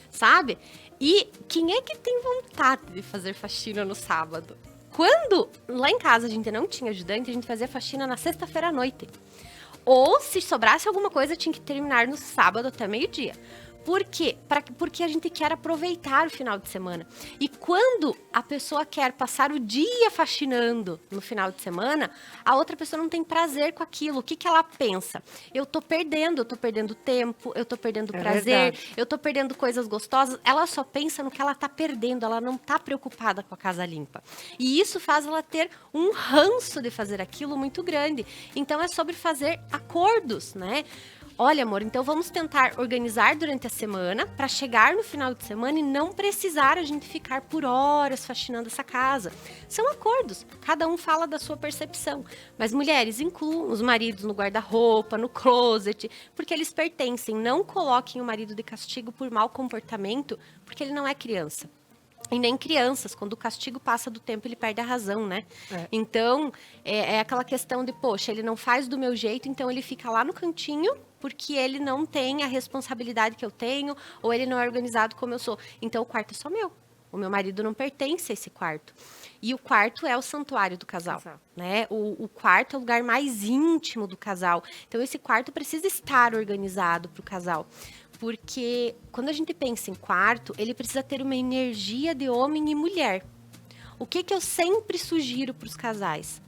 sabe? E quem é que tem vontade de fazer faxina no sábado? Quando lá em casa a gente não tinha ajudante, a gente fazia faxina na sexta-feira à noite. Ou se sobrasse alguma coisa, tinha que terminar no sábado até meio-dia. Por quê? Porque a gente quer aproveitar o final de semana. E quando a pessoa quer passar o dia faxinando no final de semana, a outra pessoa não tem prazer com aquilo. O que ela pensa? Eu tô perdendo tempo, eu tô perdendo prazer, verdade. eu tô perdendo coisas gostosas. Ela só pensa no que ela tá perdendo, ela não tá preocupada com a casa limpa. E isso faz ela ter um ranço de fazer aquilo muito grande. Então é sobre fazer acordos, né? Olha, amor, então vamos tentar organizar durante a semana para chegar no final de semana e não precisar a gente ficar por horas faxinando essa casa. São acordos, cada um fala da sua percepção. Mas mulheres, incluam os maridos no guarda-roupa, no closet, porque eles pertencem. Não coloquem o marido de castigo por mau comportamento, porque ele não é criança. E nem crianças, quando o castigo passa do tempo, ele perde a razão, né? Então, é aquela questão de, poxa, ele não faz do meu jeito, então ele fica lá no cantinho, porque ele não tem a responsabilidade que eu tenho, ou ele não é organizado como eu sou. Então, o quarto é só meu. O meu marido não pertence a esse quarto. E o quarto é o santuário do casal, né? O quarto é o lugar mais íntimo do casal. Então, esse quarto precisa estar organizado para o casal. Porque quando a gente pensa em quarto, ele precisa ter uma energia de homem e mulher. O que eu sempre sugiro para os casais?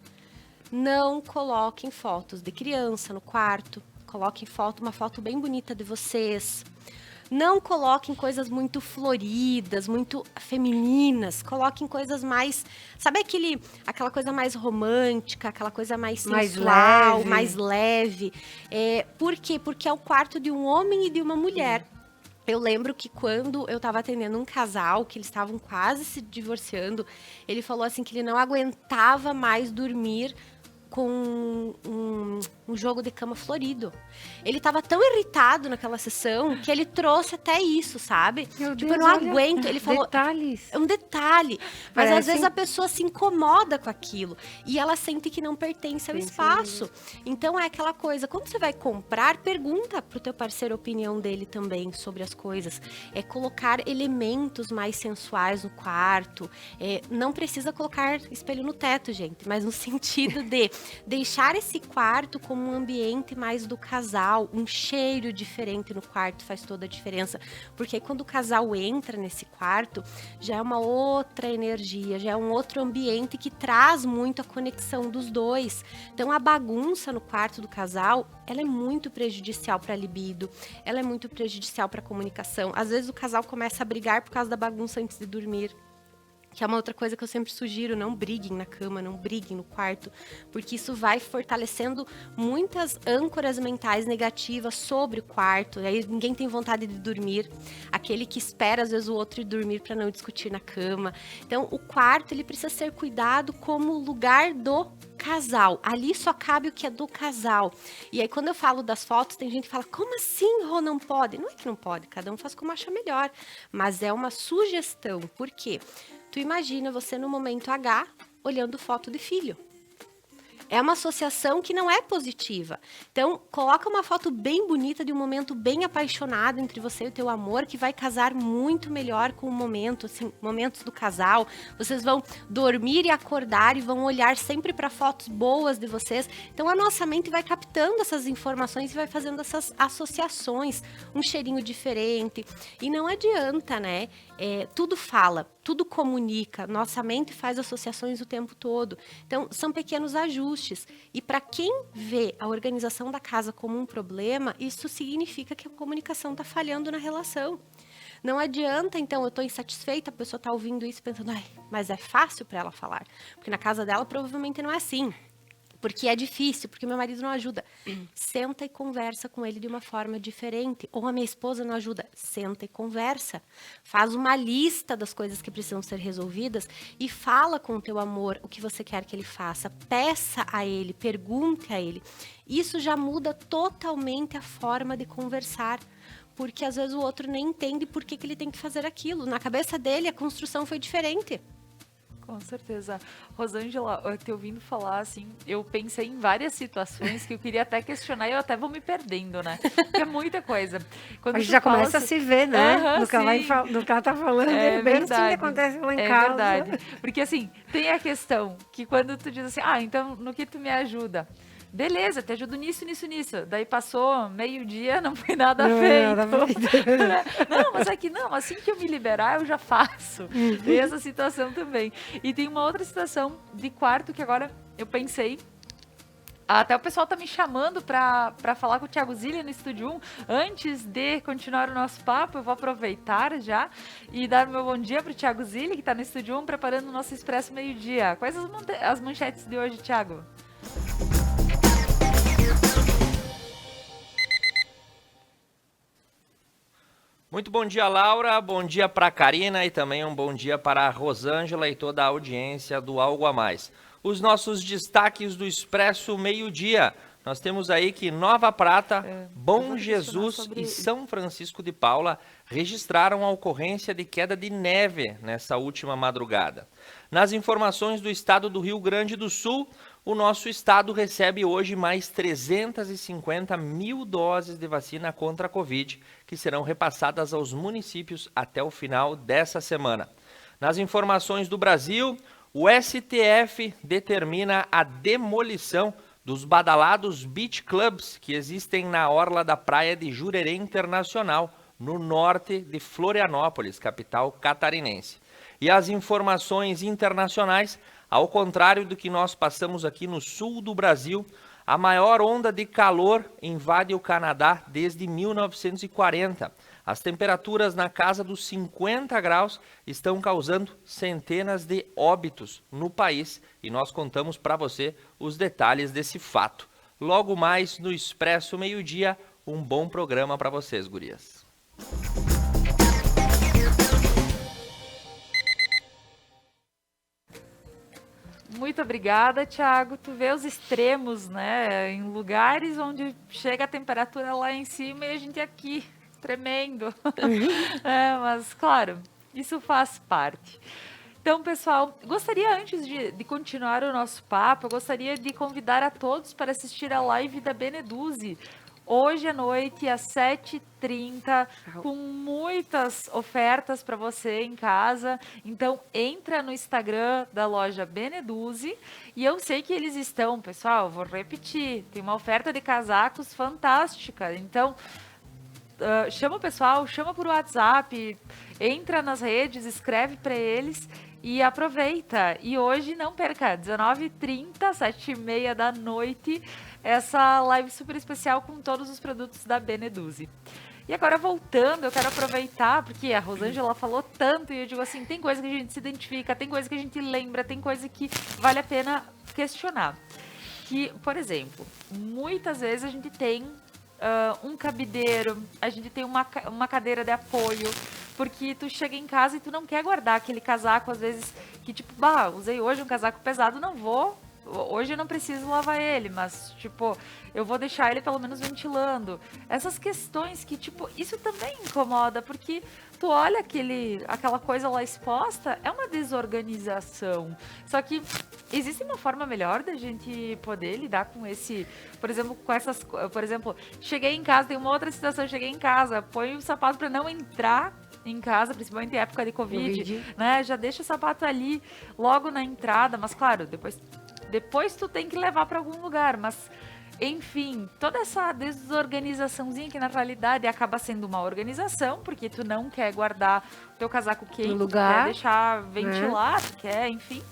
Não coloquem fotos de criança no quarto. Coloquem uma foto bem bonita de vocês. Não coloquem coisas muito floridas, muito femininas. Coloquem coisas mais... Sabe aquela coisa mais romântica, aquela coisa mais sensual, mais leve. Por quê? Porque é o quarto de um homem e de uma mulher. Eu lembro que quando eu estava atendendo um casal, que eles estavam quase se divorciando, ele falou assim que ele não aguentava mais dormir com um jogo de cama florido. Ele tava tão irritado naquela sessão que ele trouxe até isso, sabe? Meu tipo, Deus, eu não olha, aguento. Ele falou... Detalhes. É um detalhe. Mas Parece... às vezes a pessoa se incomoda com aquilo. E ela sente que não pertence ao espaço. Então é aquela coisa, quando você vai comprar, pergunta pro teu parceiro a opinião dele também sobre as coisas. É colocar elementos mais sensuais no quarto. Não precisa colocar espelho no teto, gente. Mas no sentido de deixar esse quarto como um ambiente mais do casal, um cheiro diferente no quarto faz toda a diferença, porque quando o casal entra nesse quarto, já é uma outra energia, já é um outro ambiente que traz muito a conexão dos dois. Então a bagunça no quarto do casal, ela é muito prejudicial para a libido, ela é muito prejudicial para a comunicação. Às vezes o casal começa a brigar por causa da bagunça antes de dormir. Que é uma outra coisa que eu sempre sugiro, não briguem na cama, não briguem no quarto, porque isso vai fortalecendo muitas âncoras mentais negativas sobre o quarto, e aí ninguém tem vontade de dormir, aquele que espera às vezes o outro ir dormir para não discutir na cama. Então o quarto ele precisa ser cuidado como lugar do casal, ali só cabe o que é do casal. E aí quando eu falo das fotos, tem gente que fala, como assim, Rô, não pode? Não é que não pode, cada um faz como acha melhor, mas é uma sugestão. Por quê? Tu imagina você no momento H olhando foto de filho. É uma associação que não é positiva. Então, coloca uma foto bem bonita de um momento bem apaixonado entre você e o teu amor, que vai casar muito melhor com o momento, assim, momentos do casal. Vocês vão dormir e acordar e vão olhar sempre para fotos boas de vocês. Então, a nossa mente vai captando essas informações e vai fazendo essas associações, um cheirinho diferente. E não adianta, né? Tudo fala, tudo comunica. Nossa mente faz associações o tempo todo. Então, são pequenos ajustes. E para quem vê a organização da casa como um problema, isso significa que a comunicação está falhando na relação. Não adianta, então, eu estou insatisfeita, a pessoa está ouvindo isso pensando, ai, mas é fácil para ela falar. Porque na casa dela provavelmente não é assim. Porque é difícil, porque meu marido não ajuda. Senta e conversa com ele de uma forma diferente. Ou a minha esposa não ajuda. Senta e conversa. Faz uma lista das coisas que precisam ser resolvidas e fala com o teu amor o que você quer que ele faça. Peça a ele, pergunte a ele. Isso já muda totalmente a forma de conversar. Porque às vezes o outro nem entende por que ele tem que fazer aquilo. Na cabeça dele, a construção foi diferente. Com certeza. Rosângela, eu te ouvindo falar, assim, eu pensei em várias situações que eu queria até questionar e eu até vou me perdendo, né? Porque é muita coisa. Quando a gente já começa assim, a se ver, né? Do que ela tá falando, é bem verdade, assim que acontece lá em é casa. verdade. Porque, assim, tem a questão que quando tu diz assim, então, no que tu me ajuda? Beleza, te ajudo nisso. Daí passou meio-dia, não foi nada feito. Não, mas é que não, assim que eu me liberar, eu já faço. Tem essa situação também. E tem uma outra situação de quarto que agora eu pensei. Até o pessoal tá me chamando pra falar com o Thiago Zilli no Estúdio 1. Antes de continuar o nosso papo, eu vou aproveitar já e dar meu bom dia pro Thiago Zilli, que tá no Estúdio 1, preparando o nosso Expresso Meio-Dia. Quais as manchetes de hoje, Thiago? Muito bom dia, Laura, bom dia para a Karina e também um bom dia para a Rosângela e toda a audiência do Algo a Mais. Os nossos destaques do Expresso Meio-Dia. Nós temos aí que Nova Prata, Bom Jesus e São Francisco de Paula registraram a ocorrência de queda de neve nessa última madrugada. Nas informações do estado do Rio Grande do Sul, o nosso estado recebe hoje mais 350 mil doses de vacina contra a Covid, que serão repassadas aos municípios até o final dessa semana. Nas informações do Brasil, o STF determina a demolição dos badalados beach clubs que existem na orla da praia de Jurerê Internacional, no norte de Florianópolis, capital catarinense. E as informações internacionais, ao contrário do que nós passamos aqui no sul do Brasil, a maior onda de calor invade o Canadá desde 1940. As temperaturas na casa dos 50 graus estão causando centenas de óbitos no país e nós contamos para você os detalhes desse fato. Logo mais no Expresso Meio-Dia, um bom programa para vocês, gurias. Muito obrigada, Thiago. Tu vê os extremos, né? Em lugares onde chega a temperatura lá em cima e a gente aqui, tremendo. Mas, claro, isso faz parte. Então, pessoal, gostaria antes de continuar o nosso papo, eu gostaria de convidar a todos para assistir a live da Beneduzzi. Hoje à noite, às 7h30, com muitas ofertas para você em casa. Então, entra no Instagram da loja Beneduzzi. E eu sei que eles estão, pessoal, vou repetir, tem uma oferta de casacos fantástica. Então, chama o pessoal, chama por WhatsApp, entra nas redes, escreve para eles e aproveita. E hoje, não perca, 19h30, 7h30 da noite, essa live super especial com todos os produtos da Beneduzzi. E agora, voltando, eu quero aproveitar, porque a Rosângela falou tanto, e eu digo assim, tem coisa que a gente se identifica, tem coisa que a gente lembra, tem coisa que vale a pena questionar. Que, por exemplo, muitas vezes a gente tem um cabideiro, a gente tem uma cadeira de apoio, porque tu chega em casa e tu não quer guardar aquele casaco, às vezes, que tipo, usei hoje um casaco pesado, não vou hoje eu não preciso lavar ele, mas, tipo, eu vou deixar ele pelo menos ventilando. Essas questões que, tipo, isso também incomoda, porque tu olha aquela coisa lá exposta, é uma desorganização. Só que existe uma forma melhor da gente poder lidar com esse, por exemplo, cheguei em casa, tem uma outra situação, cheguei em casa, põe o sapato para não entrar em casa, principalmente em época de Covid, né? Já deixa o sapato ali logo na entrada, mas claro, depois tu tem que levar para algum lugar, mas enfim, toda essa desorganizaçãozinha que na realidade acaba sendo uma organização, porque tu não quer guardar o teu casaco quente, no lugar, quer deixar ventilar, quer, enfim.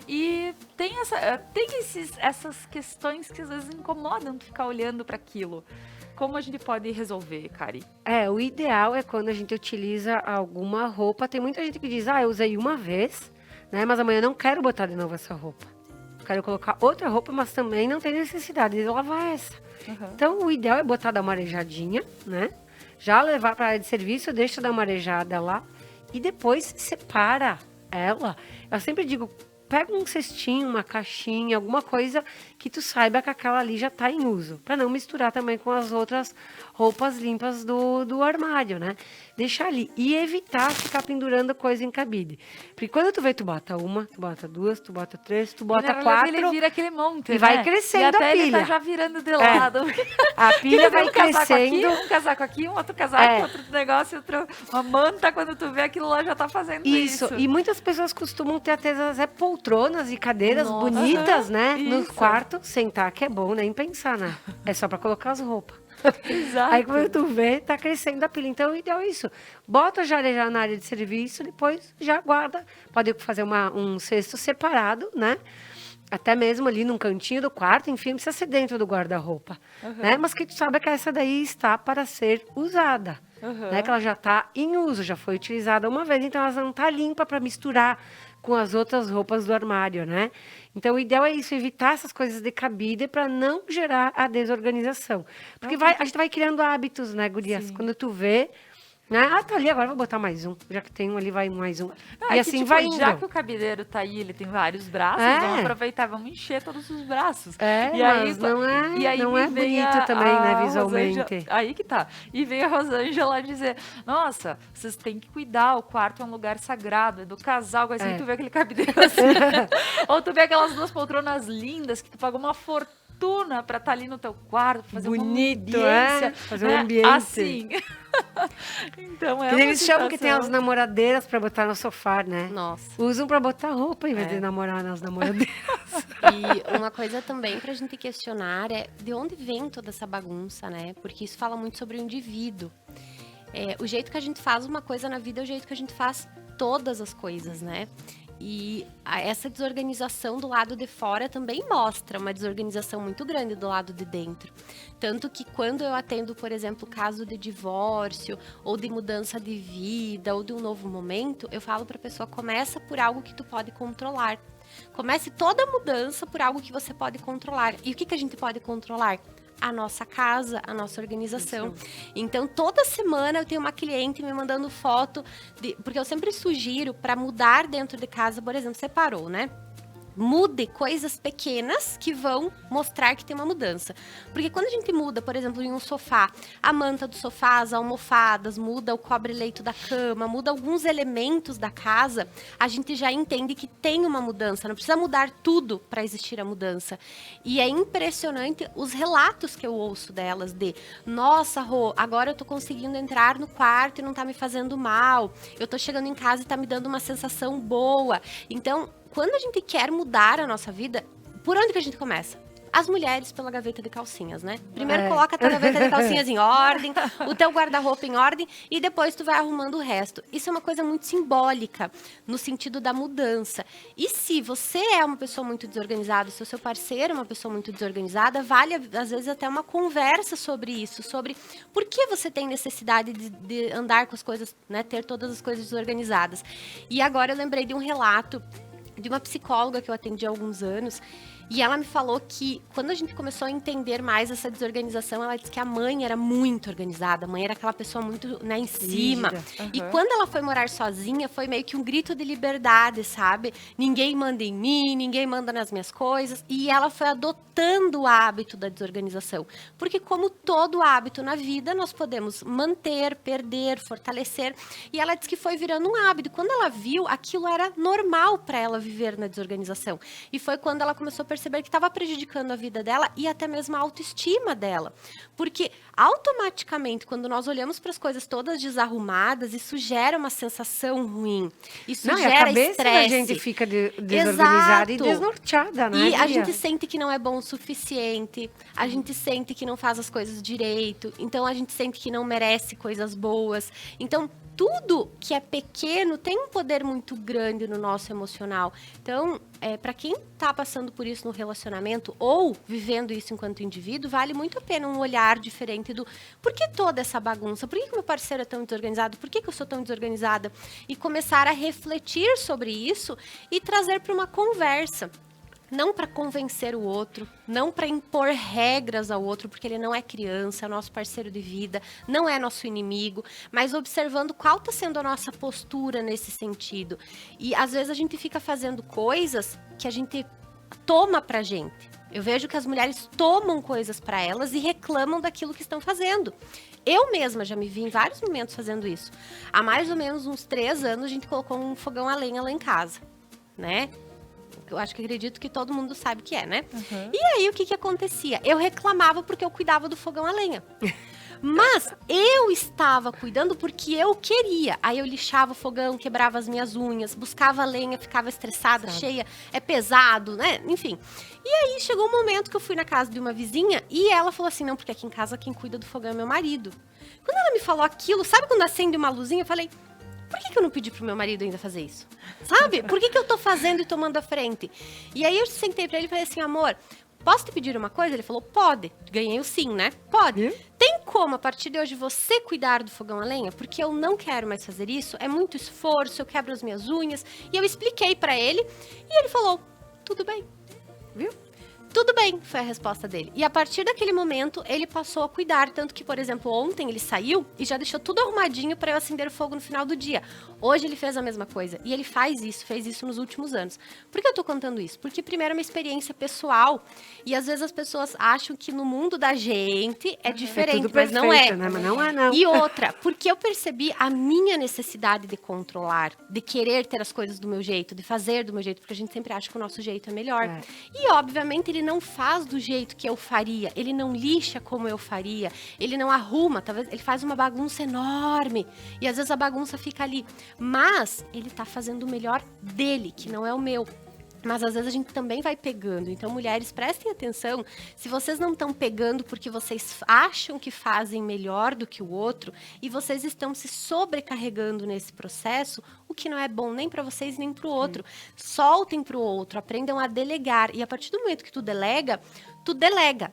E tem essas questões que às vezes incomodam tu ficar olhando para aquilo. Como a gente pode resolver, Kari? O ideal é quando a gente utiliza alguma roupa. Tem muita gente que diz, eu usei uma vez, né? Mas amanhã eu não quero botar de novo essa roupa. Quero colocar outra roupa, mas também não tem necessidade de lavar essa. Uhum. Então, o ideal é botar, dar uma arejadinha, né? Já levar para a área de serviço, deixa dar uma arejada lá. E depois separa ela. Eu sempre digo, pega um cestinho, uma caixinha, alguma coisa que tu saiba que aquela ali já está em uso. Para não misturar também com as outras roupas limpas do armário, né? Deixar ali. E evitar ficar pendurando coisa em cabide. Porque quando tu vê, tu bota uma, tu bota duas, tu bota três, tu bota quatro. Ele vira aquele monte, e vai crescendo e até a pilha. Ele tá já virando de lado. A pilha vai crescendo. Um casaco aqui, um outro casaco, outro negócio, uma manta. Quando tu vê aquilo lá, já tá fazendo isso. E muitas pessoas costumam ter até poltronas e cadeiras bonitas, né? No quarto, sentar, que é bom, nem pensar, né? É só pra colocar as roupas. Exato. Aí quando tu vê, tá crescendo a pilha. Então, o ideal é isso. Bota já na área de serviço, depois já guarda. Pode fazer um cesto separado, né? Até mesmo ali num cantinho do quarto, enfim, não precisa ser dentro do guarda-roupa. Né? Mas que tu sabe que essa daí está para ser usada. Né? Que ela já está em uso, já foi utilizada uma vez, então ela não está limpa para misturar com as outras roupas do armário, né? Então, o ideal é isso, evitar essas coisas de cabide para não gerar a desorganização. Porque a gente vai criando hábitos, né, gurias? Sim. Quando tu vê, né? Tá ali, agora vou botar mais um. Já que tem um ali, vai mais um. E assim tipo, vai indo. Já que o cabideiro tá aí, ele tem vários braços, vamos aproveitar, vamos encher todos os braços. E aí, não é bonito também, né, visualmente. Aí que tá. E veio a Rosângela dizer, nossa, vocês têm que cuidar, o quarto é um lugar sagrado, é do casal, assim, tu vê aquele cabideiro assim. Ou tu vê aquelas duas poltronas lindas que tu pagou uma fortuna pra estar ali no teu quarto, fazer bonito, uma ambiência. Fazer um ambiente. Assim. Então que eles chamam que tem as namoradeiras pra botar no sofá, né? Nossa. Usam pra botar roupa em vez de namorar nas namoradeiras. E uma coisa também pra gente questionar é de onde vem toda essa bagunça, né? Porque isso fala muito sobre o indivíduo. O jeito que a gente faz uma coisa na vida é o jeito que a gente faz todas as coisas, né? E essa desorganização do lado de fora também mostra uma desorganização muito grande do lado de dentro. Tanto que quando eu atendo, por exemplo, caso de divórcio, ou de mudança de vida, ou de um novo momento, eu falo para a pessoa, começa por algo que tu pode controlar. Comece toda mudança por algo que você pode controlar. E o que a gente pode controlar? A nossa casa, a nossa organização. Isso. Então, toda semana eu tenho uma cliente me mandando foto, porque eu sempre sugiro para mudar dentro de casa, por exemplo, separou, né? Mude coisas pequenas que vão mostrar que tem uma mudança. Porque quando a gente muda, por exemplo, em um sofá, a manta do sofá, as almofadas, muda o cobre-leito da cama, muda alguns elementos da casa, a gente já entende que tem uma mudança. Não precisa mudar tudo para existir a mudança. E é impressionante os relatos que eu ouço delas de, nossa, Rô, agora eu tô conseguindo entrar no quarto e não tá me fazendo mal. Eu tô chegando em casa e tá me dando uma sensação boa. Então, quando a gente quer mudar a nossa vida, por onde que a gente começa? As mulheres pela gaveta de calcinhas, né? Primeiro coloca a tua gaveta de calcinhas em ordem, o teu guarda-roupa em ordem e depois tu vai arrumando o resto. Isso é uma coisa muito simbólica, no sentido da mudança. E se você é uma pessoa muito desorganizada, se o seu parceiro é uma pessoa muito desorganizada, vale às vezes até uma conversa sobre isso, sobre por que você tem necessidade de andar com as coisas, né? Ter todas as coisas desorganizadas. E agora eu lembrei de um relato de uma psicóloga que eu atendi há alguns anos, e ela me falou que quando a gente começou a entender mais essa desorganização, ela disse que a mãe era muito organizada, a mãe era aquela pessoa muito, né, em cima. E quando ela foi morar sozinha, foi meio que um grito de liberdade, sabe? Ninguém manda em mim, ninguém manda nas minhas coisas, e ela foi adotando o hábito da desorganização. Porque como todo hábito na vida, nós podemos manter, perder, fortalecer, e ela disse que foi virando um hábito. Quando ela viu, aquilo era normal para ela viver na desorganização. E foi quando ela começou a perceber que estava prejudicando a vida dela e até mesmo a autoestima dela. Porque automaticamente, quando nós olhamos para as coisas todas desarrumadas, isso gera uma sensação ruim. Isso gera a cabeça estresse. da gente fica desorganizada e desnorteada, né? E a gente sente que não é bom o suficiente, a gente sente que não faz as coisas direito, então a gente sente que não merece coisas boas. Então, tudo que é pequeno tem um poder muito grande no nosso emocional. Então, para quem está passando por isso no relacionamento ou vivendo isso enquanto indivíduo, vale muito a pena um olhar diferente do por que toda essa bagunça? Por que meu parceiro é tão desorganizado? Por que eu sou tão desorganizada? E começar a refletir sobre isso e trazer para uma conversa. Não para convencer o outro, não para impor regras ao outro, porque ele não é criança, é nosso parceiro de vida, não é nosso inimigo, mas observando qual está sendo a nossa postura nesse sentido. E às vezes a gente fica fazendo coisas que a gente toma pra gente. Eu vejo que as mulheres tomam coisas para elas e reclamam daquilo que estão fazendo. Eu mesma já me vi em vários momentos fazendo isso. Há mais ou menos uns 3 anos a gente colocou um fogão a lenha lá em casa, né? Eu acho que acredito que todo mundo sabe o que é, né? E aí, o que acontecia? Eu reclamava porque eu cuidava do fogão a lenha. Mas eu estava cuidando porque eu queria. Aí eu lixava o fogão, quebrava as minhas unhas, buscava lenha, ficava estressada, cheia, é pesado, né? Enfim. E aí chegou um momento que eu fui na casa de uma vizinha e ela falou assim, não, porque aqui em casa quem cuida do fogão é meu marido. Quando ela me falou aquilo, sabe quando acende uma luzinha? Eu falei, por que eu não pedi pro meu marido ainda fazer isso? Sabe? Por que eu tô fazendo e tomando a frente? E aí eu sentei pra ele e falei assim, amor, posso te pedir uma coisa? Ele falou, pode. Ganhei o sim, né? Pode. Tem como, a partir de hoje, você cuidar do fogão a lenha? Porque eu não quero mais fazer isso, é muito esforço, eu quebro as minhas unhas. E eu expliquei pra ele e ele falou, tudo bem. Viu? Tudo bem, foi a resposta dele. E a partir daquele momento, ele passou a cuidar. Tanto que, por exemplo, ontem ele saiu e já deixou tudo arrumadinho para eu acender o fogo no final do dia. Hoje ele fez a mesma coisa. E ele fez isso nos últimos anos. Por que eu tô contando isso? Porque, primeiro, é uma experiência pessoal. E, às vezes, as pessoas acham que no mundo da gente é diferente, tudo mas não é. né? Mas não é, não. E outra, porque eu percebi a minha necessidade de controlar, de querer ter as coisas do meu jeito, de fazer do meu jeito, porque a gente sempre acha que o nosso jeito é melhor. E, obviamente, ele não faz do jeito que eu faria, ele não lixa como eu faria, ele não arruma, talvez ele faz uma bagunça enorme e às vezes a bagunça fica ali, mas ele tá fazendo o melhor dele, que não é o meu. Mas às vezes a gente também vai pegando. Então, mulheres, prestem atenção. Se vocês não estão pegando porque vocês acham que fazem melhor do que o outro e vocês estão se sobrecarregando nesse processo, o que não é bom nem para vocês nem para o outro. Soltem para o outro, aprendam a delegar. E a partir do momento que tu delega,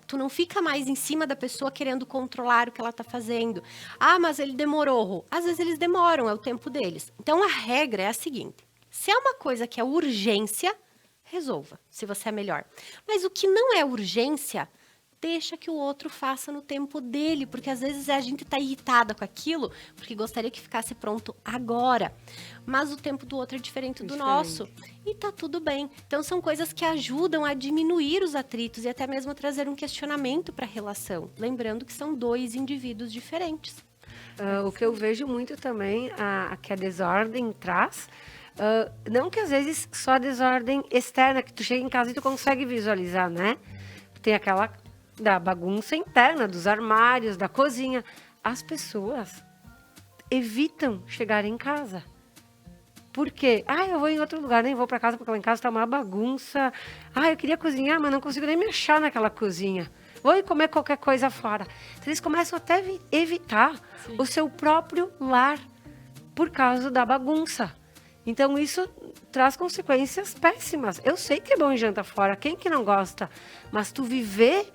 tu não fica mais em cima da pessoa querendo controlar o que ela tá fazendo. Ah, mas ele demorou. Às vezes eles demoram, é o tempo deles. Então, a regra é a seguinte. Se é uma coisa que é urgência, resolva, se você é melhor. Mas o que não é urgência, deixa que o outro faça no tempo dele, porque às vezes a gente tá irritada com aquilo, porque gostaria que ficasse pronto agora. Mas o tempo do outro é diferente do nosso. E tá tudo bem. Então são coisas que ajudam a diminuir os atritos e até mesmo a trazer um questionamento para a relação. Lembrando que são 2 indivíduos diferentes. O que eu vejo muito também, que a desordem traz... não que às vezes só a desordem externa, que tu chega em casa e tu consegue visualizar, né? Tem aquela da bagunça interna, dos armários, da cozinha. As pessoas evitam chegar em casa. Por quê? Eu vou em outro lugar, nem vou para casa porque lá em casa tá uma bagunça. Eu queria cozinhar, mas não consigo nem me achar naquela cozinha. Vou ir comer qualquer coisa fora. Então, eles começam até a evitar o seu próprio lar por causa da bagunça. Então, isso traz consequências péssimas. Eu sei que é bom ir jantar fora, quem que não gosta? Mas tu viver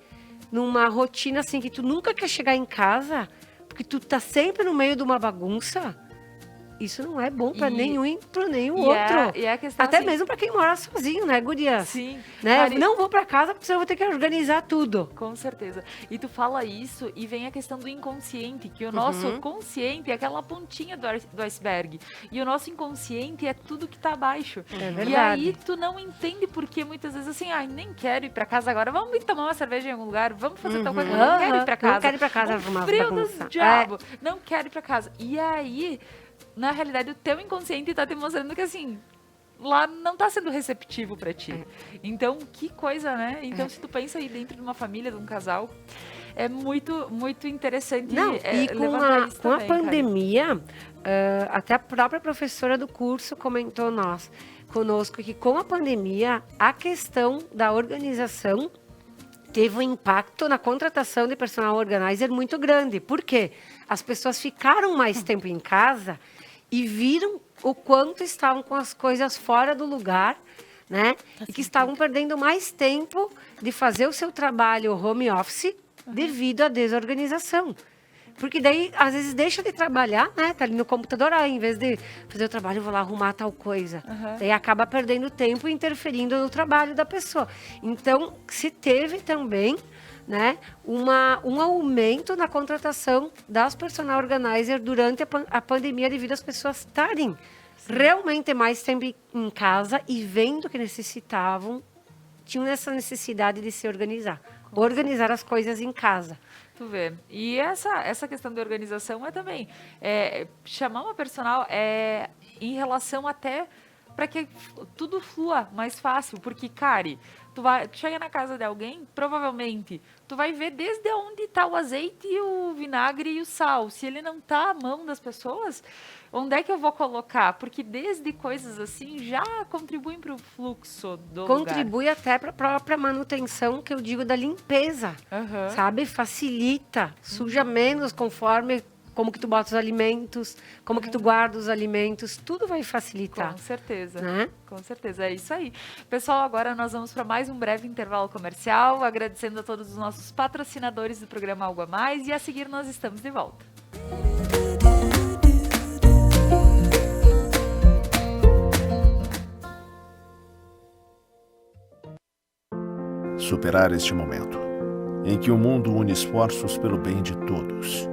numa rotina assim, que tu nunca quer chegar em casa, porque tu tá sempre no meio de uma bagunça, isso não é bom para E- nenhum E outro. a questão, Até assim, mesmo para quem mora sozinho, né, guria? Sim. Né? Mari, Não vou para casa porque senão eu vou ter que organizar tudo. com certeza. E tu fala isso e vem a questão do inconsciente, que o nosso consciente é aquela pontinha do iceberg. E o nosso inconsciente é tudo que tá abaixo. É E verdade. aí tu não entende por que muitas vezes assim, nem quero ir pra casa agora, vamos ir tomar uma cerveja em algum lugar, vamos fazer tal coisa, não quero ir pra casa. Não quero ir pra casa Um arrumar frio bagunça. dos diabo, não quero ir pra casa. E aí, na realidade, o teu inconsciente tá te mostrando que assim, lá não tá sendo receptivo pra ti. Então, que coisa, né? Então, se tu pensa aí dentro de uma família, de um casal, é muito, muito interessante Não, e com levantar isso com a também, Karen. pandemia, até a própria professora do curso comentou conosco que com a pandemia, a questão da organização teve um impacto na contratação de personal organizer muito grande. Por quê? As pessoas ficaram mais tempo em casa e viram o quanto estavam com as coisas fora do lugar, né? E que estavam perdendo mais tempo de fazer o seu trabalho home office devido à desorganização. Porque daí, às vezes, deixa de trabalhar, né? Tá ali no computador, em vez de fazer o trabalho, eu vou lá arrumar tal coisa. Daí acaba perdendo tempo e interferindo no trabalho da pessoa. Então, se teve também, né, um aumento na contratação das personal organizer durante a pandemia devido às pessoas estarem realmente mais tempo em casa e vendo que necessitavam, tinham essa necessidade de se organizar. Organizar as coisas em casa. Tu vê. E essa questão de organização é também chamar uma personal em relação até para que tudo flua mais fácil, porque, Kari, tu chega na casa de alguém, provavelmente tu vai ver desde onde está o azeite, o vinagre e o sal. Se ele não está à mão das pessoas, onde é que eu vou colocar? Porque desde coisas assim já contribuem para o fluxo do lugar. Contribui até para a própria manutenção, que eu digo, da limpeza, sabe? Facilita, suja menos conforme como que tu bota os alimentos, como que tu guarda os alimentos, tudo vai facilitar. Com certeza, né? Com certeza, é isso aí. Pessoal, agora nós vamos para mais um breve intervalo comercial, agradecendo a todos os nossos patrocinadores do programa Algo a Mais, e a seguir nós estamos de volta. Superar este momento, em que o mundo une esforços pelo bem de todos,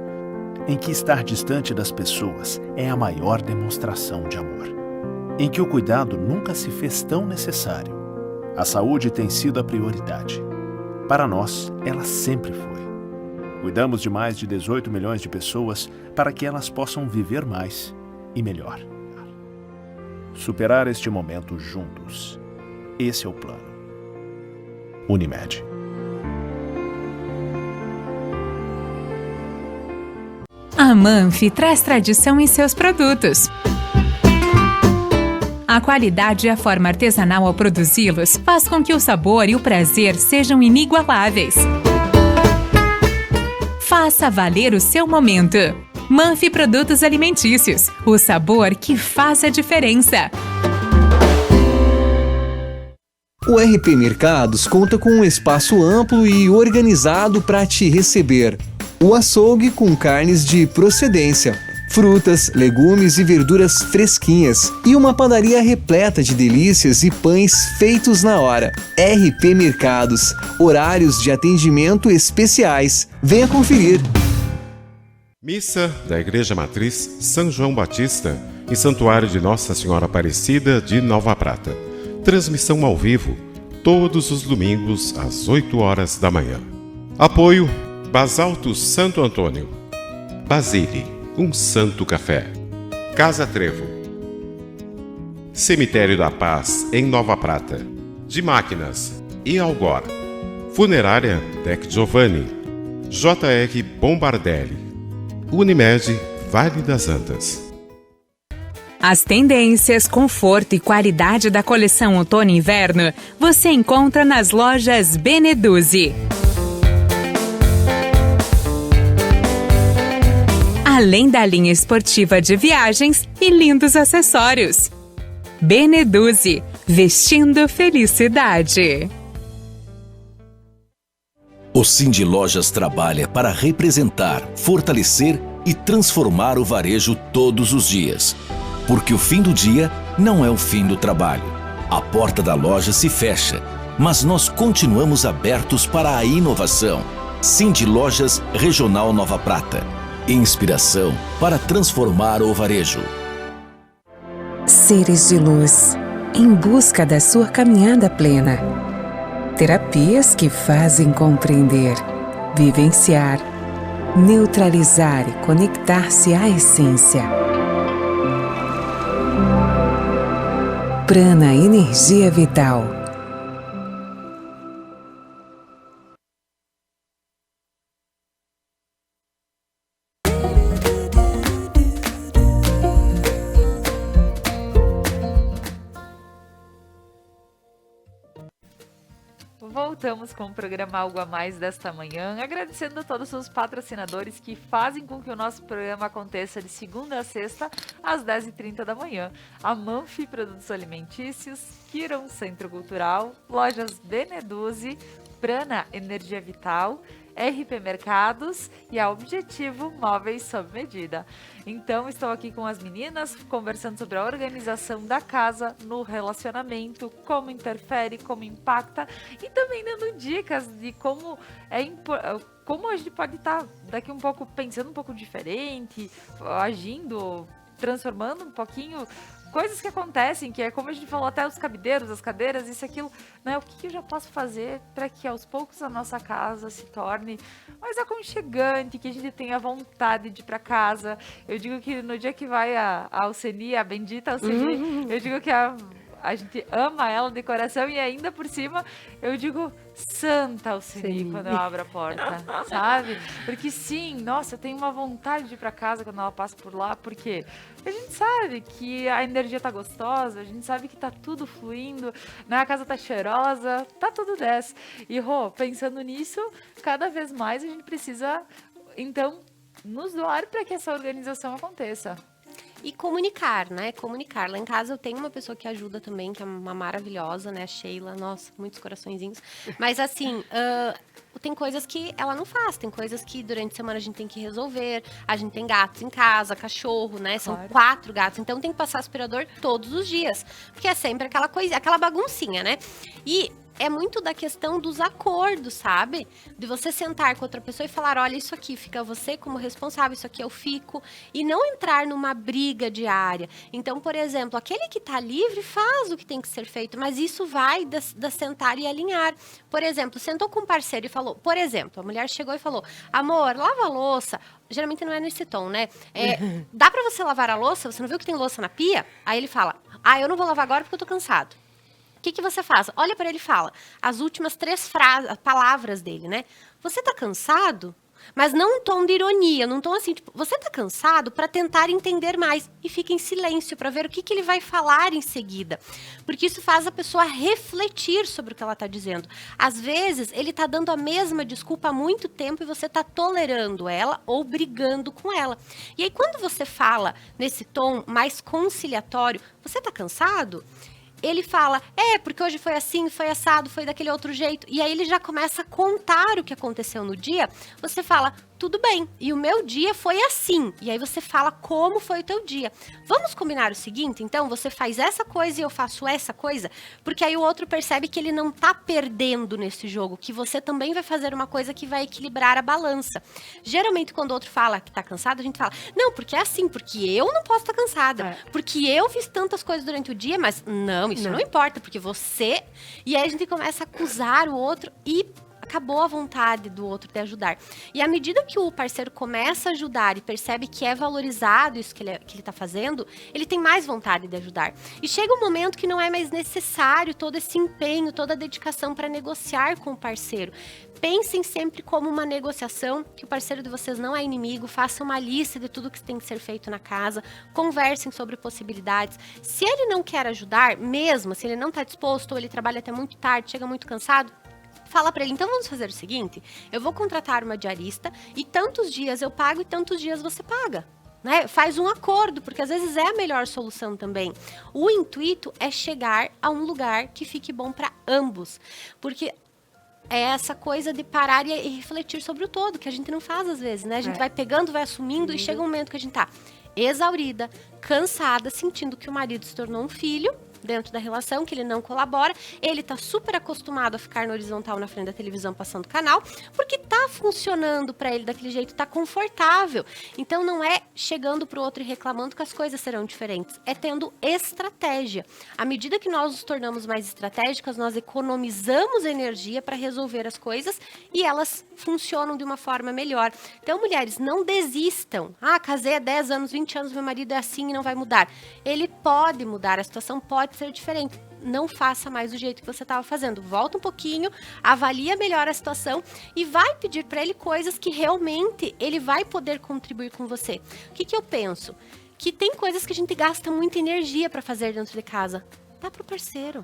em que estar distante das pessoas é a maior demonstração de amor, em que o cuidado nunca se fez tão necessário. A saúde tem sido a prioridade. Para nós, ela sempre foi. Cuidamos de mais de 18 milhões de pessoas para que elas possam viver mais e melhor. Superar este momento juntos. Esse é o plano. Unimed. A Manfi traz tradição em seus produtos. A qualidade e a forma artesanal ao produzi-los faz com que o sabor e o prazer sejam inigualáveis. Faça valer o seu momento. Manfi Produtos Alimentícios, o sabor que faz a diferença. O RP Mercados conta com um espaço amplo e organizado para te receber. O açougue com carnes de procedência, frutas, legumes e verduras fresquinhas e uma padaria repleta de delícias e pães feitos na hora. RP Mercados, horários de atendimento especiais. Venha conferir. Missa da Igreja Matriz São João Batista, em Santuário de Nossa Senhora Aparecida de Nova Prata. Transmissão ao vivo, todos os domingos às 8 horas da manhã. Apoio Basalto Santo Antônio, Basile, um santo café, Casa Trevo, Cemitério da Paz em Nova Prata, de Máquinas e Algor, Funerária Tec Giovanni, JR Bombardelli, Unimed Vale das Antas. As tendências, conforto e qualidade da coleção Outono e Inverno você encontra nas lojas Beneduzzi. Além da linha esportiva de viagens e lindos acessórios. Beneduzzi, vestindo felicidade. O Cindy Lojas trabalha para representar, fortalecer e transformar o varejo todos os dias. Porque o fim do dia não é o fim do trabalho. A porta da loja se fecha, mas nós continuamos abertos para a inovação. Cindy Lojas Regional Nova Prata. Inspiração para transformar o varejo. Seres de luz, em busca da sua caminhada plena. Terapias que fazem compreender, vivenciar, neutralizar e conectar-se à essência. Prana Energia Vital. Voltamos com o programa Algo a Mais desta manhã, agradecendo a todos os patrocinadores que fazem com que o nosso programa aconteça de segunda a sexta, às 10h30 da manhã. A Manfi Produtos Alimentícios, Kiron Centro Cultural, Lojas Beneduzzi, Prana Energia Vital, RP Mercados e a Objetivo Móveis sob medida. Então, estou aqui com as meninas, conversando sobre a organização da casa no relacionamento, como interfere, como impacta e também dando dicas de como como a gente pode estar daqui um pouco pensando um pouco diferente, agindo, transformando um pouquinho coisas que acontecem, que é como a gente falou, até os cabideiros, as cadeiras, isso e aquilo, né? O que eu já posso fazer para que aos poucos a nossa casa se torne mais aconchegante, que a gente tenha vontade de ir para casa. Eu digo que no dia que vai a Alceni, a bendita Alceni, eu digo que a gente ama ela de coração e ainda por cima eu digo Santa Alceni quando eu abro a porta, sabe? Porque sim, nossa, eu tenho uma vontade de ir pra casa quando ela passa por lá, porque a gente sabe que a energia tá gostosa, a gente sabe que tá tudo fluindo, né? A casa tá cheirosa, tá tudo 10. E, Rô, pensando nisso, cada vez mais a gente precisa, então, nos doar para que essa organização aconteça. E comunicar, né? Comunicar. Lá em casa eu tenho uma pessoa que ajuda também, que é uma maravilhosa, né? A Sheila. Nossa, muitos coraçõezinhos. Mas assim, tem coisas que ela não faz. Tem coisas que durante a semana a gente tem que resolver. A gente tem gatos em casa, cachorro, né? São 4 gatos. Então tem que passar aspirador todos os dias. Porque é sempre aquela coisa, aquela baguncinha, né? E é muito da questão dos acordos, sabe? De você sentar com outra pessoa e falar, olha, isso aqui fica você como responsável, isso aqui eu fico. E não entrar numa briga diária. Então, por exemplo, aquele que tá livre faz o que tem que ser feito, mas isso vai da sentar e alinhar. Por exemplo, sentou com um parceiro e falou, por exemplo, a mulher chegou e falou, amor, lava a louça. Geralmente não é nesse tom, né? Dá pra você lavar a louça? Você não viu que tem louça na pia? Aí ele fala, eu não vou lavar agora porque eu tô cansado. O que você faz? Olha para ele e fala as últimas 3 palavras dele, né? Você tá cansado? Mas não um tom de ironia, num tom assim, tipo, você tá cansado, para tentar entender mais. E fica em silêncio para ver o que ele vai falar em seguida. Porque isso faz a pessoa refletir sobre o que ela tá dizendo. Às vezes, ele tá dando a mesma desculpa há muito tempo e você tá tolerando ela ou brigando com ela. E aí, quando você fala nesse tom mais conciliatório, você tá cansado? Ele fala, porque hoje foi assim, foi assado, foi daquele outro jeito. E aí ele já começa a contar o que aconteceu no dia. Você fala, tudo bem, e o meu dia foi assim. E aí você fala como foi o teu dia. Vamos combinar o seguinte, então? Você faz essa coisa e eu faço essa coisa? Porque aí o outro percebe que ele não tá perdendo nesse jogo, que você também vai fazer uma coisa que vai equilibrar a balança. Geralmente, quando o outro fala que tá cansado, a gente fala, não, porque é assim, porque eu não posso estar cansada. Porque eu fiz tantas coisas durante o dia, mas não, isso não importa, porque você... E aí a gente começa a acusar o outro e acabou a vontade do outro de ajudar. E à medida que o parceiro começa a ajudar e percebe que é valorizado isso que ele tá fazendo, ele tem mais vontade de ajudar. E chega um momento que não é mais necessário todo esse empenho, toda a dedicação para negociar com o parceiro. Pensem sempre como uma negociação, que o parceiro de vocês não é inimigo, façam uma lista de tudo que tem que ser feito na casa, conversem sobre possibilidades. Se ele não quer ajudar, mesmo se ele não está disposto, ou ele trabalha até muito tarde, chega muito cansado, fala para ele, então vamos fazer o seguinte, eu vou contratar uma diarista e tantos dias eu pago e tantos dias você paga. Né? Faz um acordo, porque às vezes é a melhor solução também. O intuito é chegar a um lugar que fique bom para ambos, porque é essa coisa de parar e refletir sobre o todo, que a gente não faz às vezes, né? A gente vai pegando, vai assumindo e chega um momento que a gente tá... exaurida, cansada, sentindo que o marido se tornou um filho dentro da relação, que ele não colabora, ele tá super acostumado a ficar no horizontal na frente da televisão passando canal, porque tá funcionando para ele daquele jeito, tá confortável. Então não é chegando pro outro e reclamando que as coisas serão diferentes, é tendo estratégia. À medida que nós nos tornamos mais estratégicas, nós economizamos energia para resolver as coisas e elas funcionam de uma forma melhor. Então, mulheres, não desistam. Casei há 10 anos, 20 anos, meu marido é assim e não vai mudar. Ele pode mudar, a situação pode ser diferente. Não faça mais do jeito que você estava fazendo. Volta um pouquinho, avalia melhor a situação e vai pedir para ele coisas que realmente ele vai poder contribuir com você. O que eu penso? Que tem coisas que a gente gasta muita energia para fazer dentro de casa. Dá pro parceiro.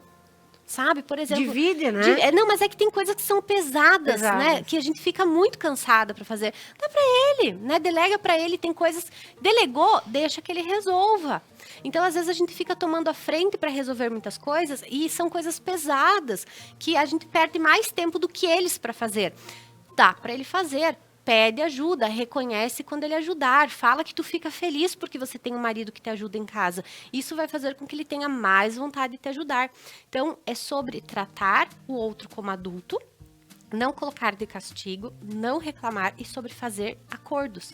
Sabe, por exemplo... Divide, né? Não, mas é que tem coisas que são pesadas, né? Que a gente fica muito cansada para fazer. Dá para ele, né? Delega para ele, tem coisas... Delegou, deixa que ele resolva. Então, às vezes, a gente fica tomando a frente para resolver muitas coisas e são coisas pesadas que a gente perde mais tempo do que eles para fazer. Dá para ele fazer. Pede ajuda, reconhece quando ele ajudar, fala que tu fica feliz porque você tem um marido que te ajuda em casa. Isso vai fazer com que ele tenha mais vontade de te ajudar. Então, é sobre tratar o outro como adulto, não colocar de castigo, não reclamar e sobre fazer acordos.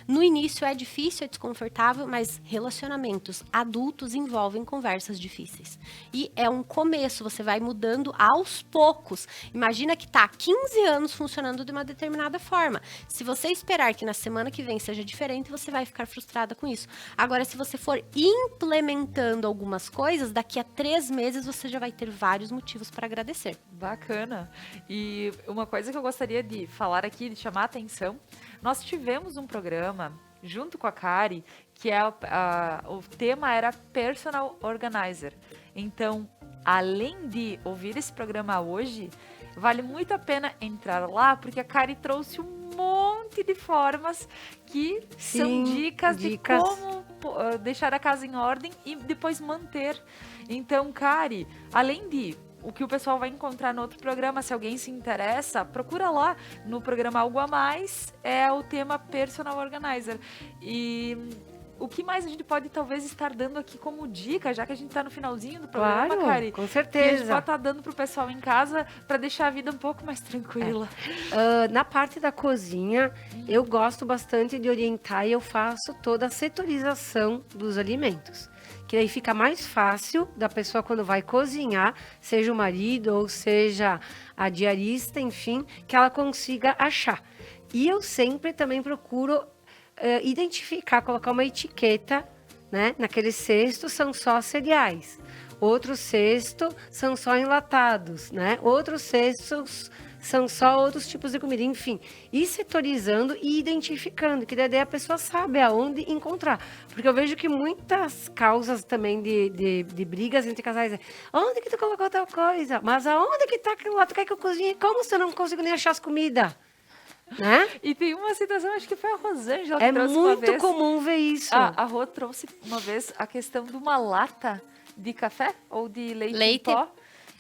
No início é difícil, é desconfortável, mas relacionamentos adultos envolvem conversas difíceis. E é um começo, você vai mudando aos poucos. Imagina que tá 15 anos funcionando de uma determinada forma. Se você esperar que na semana que vem seja diferente, você vai ficar frustrada com isso. Agora, se você for implementando algumas coisas, daqui a 3 meses você já vai ter vários motivos para agradecer. Bacana. E uma coisa que eu gostaria de falar aqui, de chamar a atenção, nós tivemos um programa junto com a Kari, que o tema era Personal Organizer. Então, além de ouvir esse programa hoje, vale muito a pena entrar lá, porque a Kari trouxe um monte de formas que são dicas de como deixar a casa em ordem e depois manter. Então, Kari, além de o que o pessoal vai encontrar no outro programa, se alguém se interessa, procura lá no programa Algo a Mais, é o tema Personal Organizer. E o que mais a gente pode talvez estar dando aqui como dica, já que a gente está no finalzinho do programa, claro, Kari? Com certeza. Que a gente pode estar dando pro pessoal em casa para deixar a vida um pouco mais tranquila. Na parte da cozinha, eu gosto bastante de orientar e eu faço toda a setorização dos alimentos. Que aí fica mais fácil da pessoa quando vai cozinhar, seja o marido ou seja a diarista, enfim, que ela consiga achar. E eu sempre também procuro identificar, colocar uma etiqueta, né? Naquele cesto são só cereais, outro cesto são só enlatados, né? Outros cestos são só outros tipos de comida, enfim, ir setorizando e identificando, que daí a pessoa sabe aonde encontrar. Porque eu vejo que muitas causas também de brigas entre casais é, onde que tu colocou tal coisa? Mas aonde que tá aquilo lá? Tu quer que eu cozinhe? Como se eu não consigo nem achar as comidas? Né? E tem uma situação, acho que foi a Rosângela que trouxe uma vez. É muito comum ver isso. A Rô trouxe uma vez a questão de uma lata de café ou de leite em pó.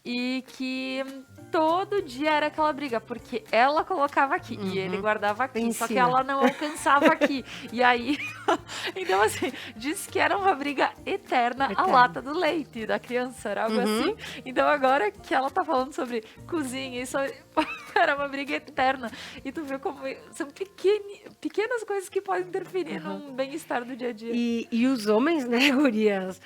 E que todo dia era aquela briga, porque ela colocava aqui e ele guardava aqui, só que ela não alcançava aqui. E aí, então assim, disse que era uma briga eterna a lata do leite da criança, era algo assim. Então agora que ela tá falando sobre cozinha, isso era uma briga eterna. E tu vê como são pequenas coisas que podem interferir no bem-estar do dia a dia. E os homens, né, gurias?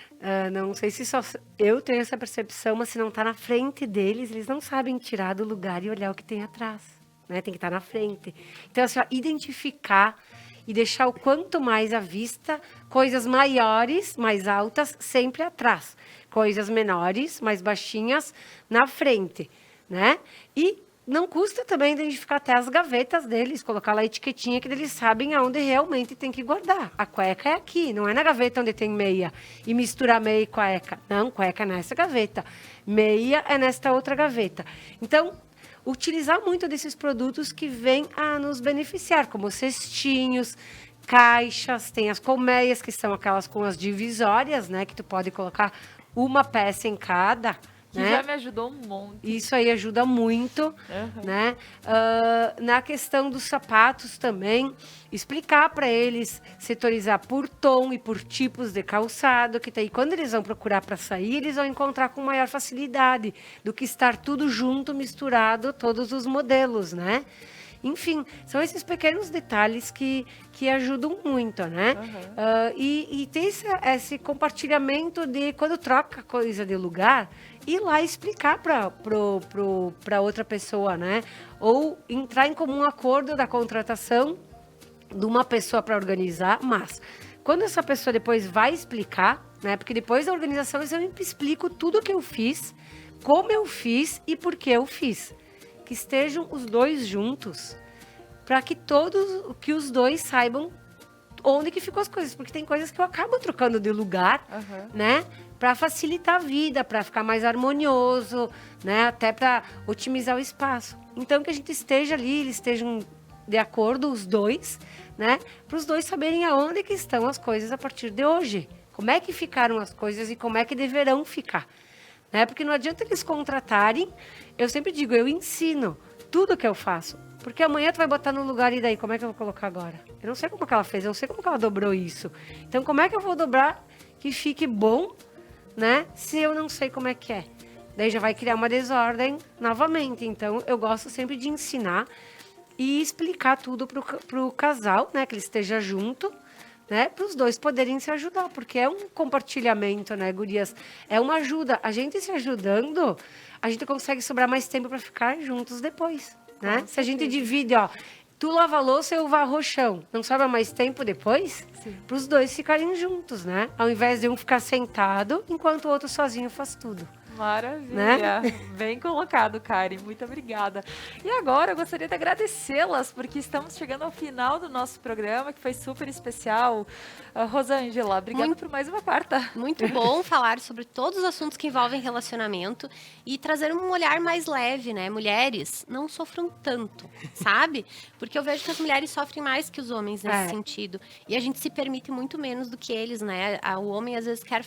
Não sei se só eu tenho essa percepção, mas se não tá na frente deles, eles não sabem tirar do lugar e olhar o que tem atrás, né? Tem que estar na frente. Então, assim, identificar e deixar o quanto mais à vista, coisas maiores, mais altas, sempre atrás. Coisas menores, mais baixinhas, na frente, né? E não custa também identificar até as gavetas deles, colocar lá a etiquetinha que eles sabem aonde realmente tem que guardar. A cueca é aqui, não é na gaveta onde tem meia. E misturar meia e cueca. Não, cueca é nessa gaveta. Meia é nesta outra gaveta. Então, utilizar muito desses produtos que vêm a nos beneficiar, como cestinhos, caixas, tem as colmeias, que são aquelas com as divisórias, né? Que tu pode colocar uma peça em cada, Que né? já me ajudou um monte. Isso aí ajuda muito, né? Na questão dos sapatos também, explicar para eles, setorizar por tom e por tipos de calçado, que daí quando eles vão procurar para sair, eles vão encontrar com maior facilidade do que estar tudo junto, misturado, todos os modelos, né? Enfim, são esses pequenos detalhes que ajudam muito, né? E ter esse compartilhamento de quando troca coisa de lugar, ir lá explicar para outra pessoa, né? Ou entrar em comum acordo da contratação de uma pessoa para organizar, mas quando essa pessoa depois vai explicar, né? Porque depois da organização eu explico tudo o que eu fiz, como eu fiz e por que eu fiz. Que estejam os dois juntos, para que os dois saibam onde que ficou as coisas, porque tem coisas que eu acabo trocando de lugar, né, para facilitar a vida, para ficar mais harmonioso, né, até para otimizar o espaço. Então que a gente esteja ali, eles estejam de acordo os dois, né, para os dois saberem aonde que estão as coisas a partir de hoje, como é que ficaram as coisas e como é que deverão ficar. Né? Porque não adianta eles contratarem, eu sempre digo, eu ensino tudo que eu faço. Porque amanhã tu vai botar no lugar e daí, como é que eu vou colocar agora? Eu não sei como que ela fez, eu não sei como que ela dobrou isso. Então, como é que eu vou dobrar que fique bom, né? Se eu não sei como é que é. Daí já vai criar uma desordem novamente. Então, eu gosto sempre de ensinar e explicar tudo pro casal, né? Que ele esteja junto, né, para os dois poderem se ajudar, porque é um compartilhamento, né, gurias? É uma ajuda. A gente se ajudando, a gente consegue sobrar mais tempo para ficar juntos depois, né? Se a gente divide, ó, tu lava a louça, eu varro o chão, não sobra mais tempo depois? Para os dois ficarem juntos, né? Ao invés de um ficar sentado, enquanto o outro sozinho faz tudo. Maravilha, né? Bem colocado, Kari, muito obrigada. E agora eu gostaria de agradecê-las, porque estamos chegando ao final do nosso programa, que foi super especial. Rosângela, obrigada por mais uma quarta. Muito bom falar sobre todos os assuntos que envolvem relacionamento e trazer um olhar mais leve, né? Mulheres não sofram tanto, sabe? Porque eu vejo que as mulheres sofrem mais que os homens nesse sentido. E a gente se permite muito menos do que eles, né? O homem às vezes quer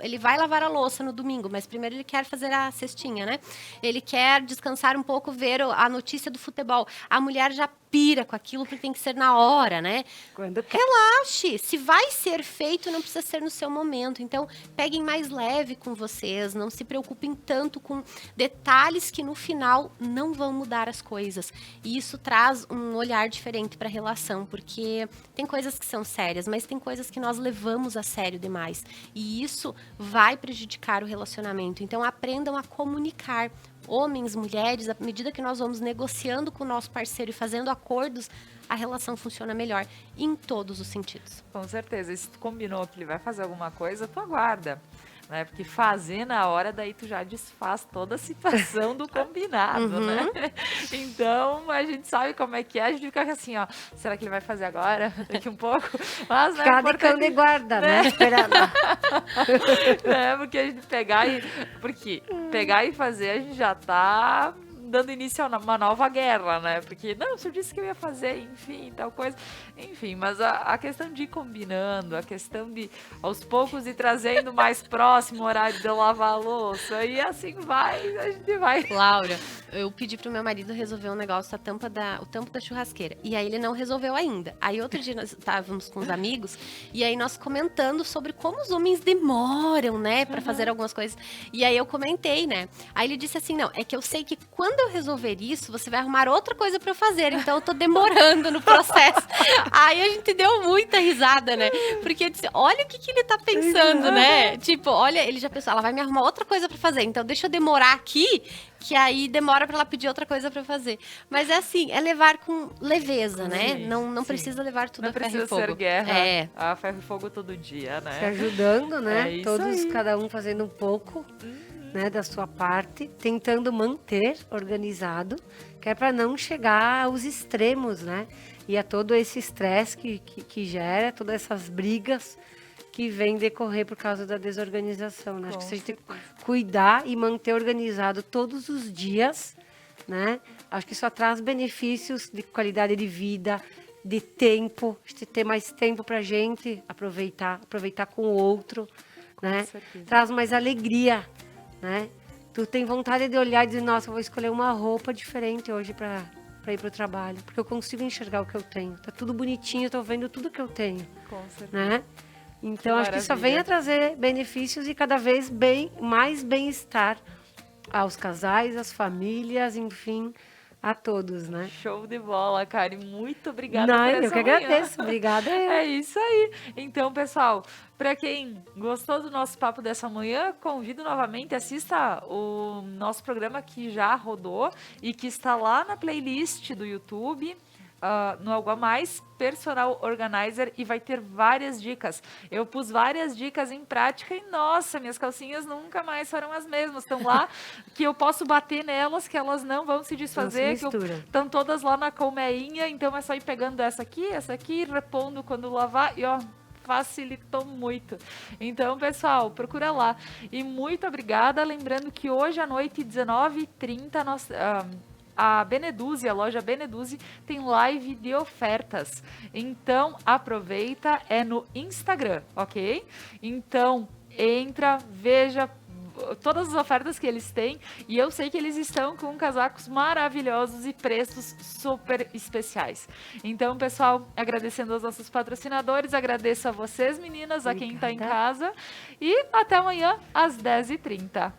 ele vai lavar a louça no domingo, mas primeiro ele quer fazer a cestinha, né? Ele quer descansar um pouco, ver a notícia do futebol. A mulher já pira com aquilo porque tem que ser na hora, né? Relaxe, se vai ser feito, não precisa ser no seu momento. Então, peguem mais leve com vocês, não se preocupem tanto com detalhes que no final não vão mudar as coisas. E isso traz um olhar diferente para a relação, porque tem coisas que são sérias, mas tem coisas que nós levamos a sério demais. E isso vai prejudicar o relacionamento. Então, aprendam a comunicar. Homens, mulheres, à medida que nós vamos negociando com o nosso parceiro e fazendo acordos, a relação funciona melhor em todos os sentidos. Com certeza. E se tu combinou que ele vai fazer alguma coisa, tu aguarda. Né? Porque fazer na hora, daí tu já desfaz toda a situação do combinado, né? Então, a gente sabe como é que é, a gente fica assim, ó, será que ele vai fazer agora? Daqui um pouco? Mas, né, ficar de cão de guarda, né? Esperando. Né? Porque a gente pegar e fazer, a gente já tá dando início a uma nova guerra, né? Porque, não, o senhor disse que eu ia fazer, enfim, tal coisa. Enfim, mas a questão de ir combinando, a questão de, aos poucos, ir trazendo mais próximo o horário de eu lavar a louça, e assim vai, a gente vai. Laura, eu pedi pro meu marido resolver um negócio, o tampo da churrasqueira, e aí ele não resolveu ainda. Aí outro dia nós estávamos com os amigos, e aí nós comentando sobre como os homens demoram, né, pra fazer algumas coisas. E aí eu comentei, né? Aí ele disse assim, não, é que eu sei que quando eu resolver isso, você vai arrumar outra coisa pra eu fazer, então eu tô demorando no processo. Aí a gente deu muita risada, né? Porque eu disse, olha o que ele tá pensando, né? Tipo, olha, ele já pensou, ela vai me arrumar outra coisa pra fazer, então deixa eu demorar aqui, que aí demora pra ela pedir outra coisa pra fazer. Mas é assim, é levar com leveza, né? Não precisa levar tudo a ferro e fogo. Não precisa ser guerra a ferro e fogo todo dia, né? Se ajudando, né? Todos, aí. cada um fazendo um pouco, né, da sua parte, tentando manter organizado, que é para não chegar aos extremos, né? E a todo esse estresse que gera, todas essas brigas que vem decorrer por causa da desorganização, né? Acho que se a gente cuidar e manter organizado todos os dias, né? Acho que só traz benefícios de qualidade de vida, de tempo, de ter mais tempo para a gente aproveitar com o outro, né? Traz mais alegria, né? Tu tem vontade de olhar e dizer, nossa, eu vou escolher uma roupa diferente hoje para ir pro trabalho, porque eu consigo enxergar o que eu tenho. Tá tudo bonitinho, eu tô vendo tudo que eu tenho. Com certeza. Né? Então, acho que isso maravilha. vem a trazer benefícios e cada vez mais bem-estar aos casais, às famílias, enfim, a todos, né? Show de bola, Karen. Muito obrigada Não, por eu essa que manhã. agradeço. Obrigada. É isso aí. Então, pessoal, para quem gostou do nosso papo dessa manhã, convido novamente, assista o nosso programa que já rodou e que está lá na playlist do YouTube, no Algo a Mais, Personal Organizer, e vai ter várias dicas. Eu pus várias dicas em prática e, nossa, minhas calcinhas nunca mais foram as mesmas. Estão lá, que eu posso bater nelas, que elas não vão se desfazer. Estão todas lá na colmeinha, então é só ir pegando essa aqui, repondo quando lavar e, ó, facilitou muito. Então, pessoal, procura lá. E muito obrigada. Lembrando que hoje à noite, 19h30, nós... a Beneduzzi, a loja Beneduzzi, tem live de ofertas. Então, aproveita, é no Instagram, ok? Então, entra, veja todas as ofertas que eles têm, e eu sei que eles estão com casacos maravilhosos e preços super especiais. Então, pessoal, agradecendo aos nossos patrocinadores, agradeço a vocês, meninas, a quem está em casa, e até amanhã às 10h30.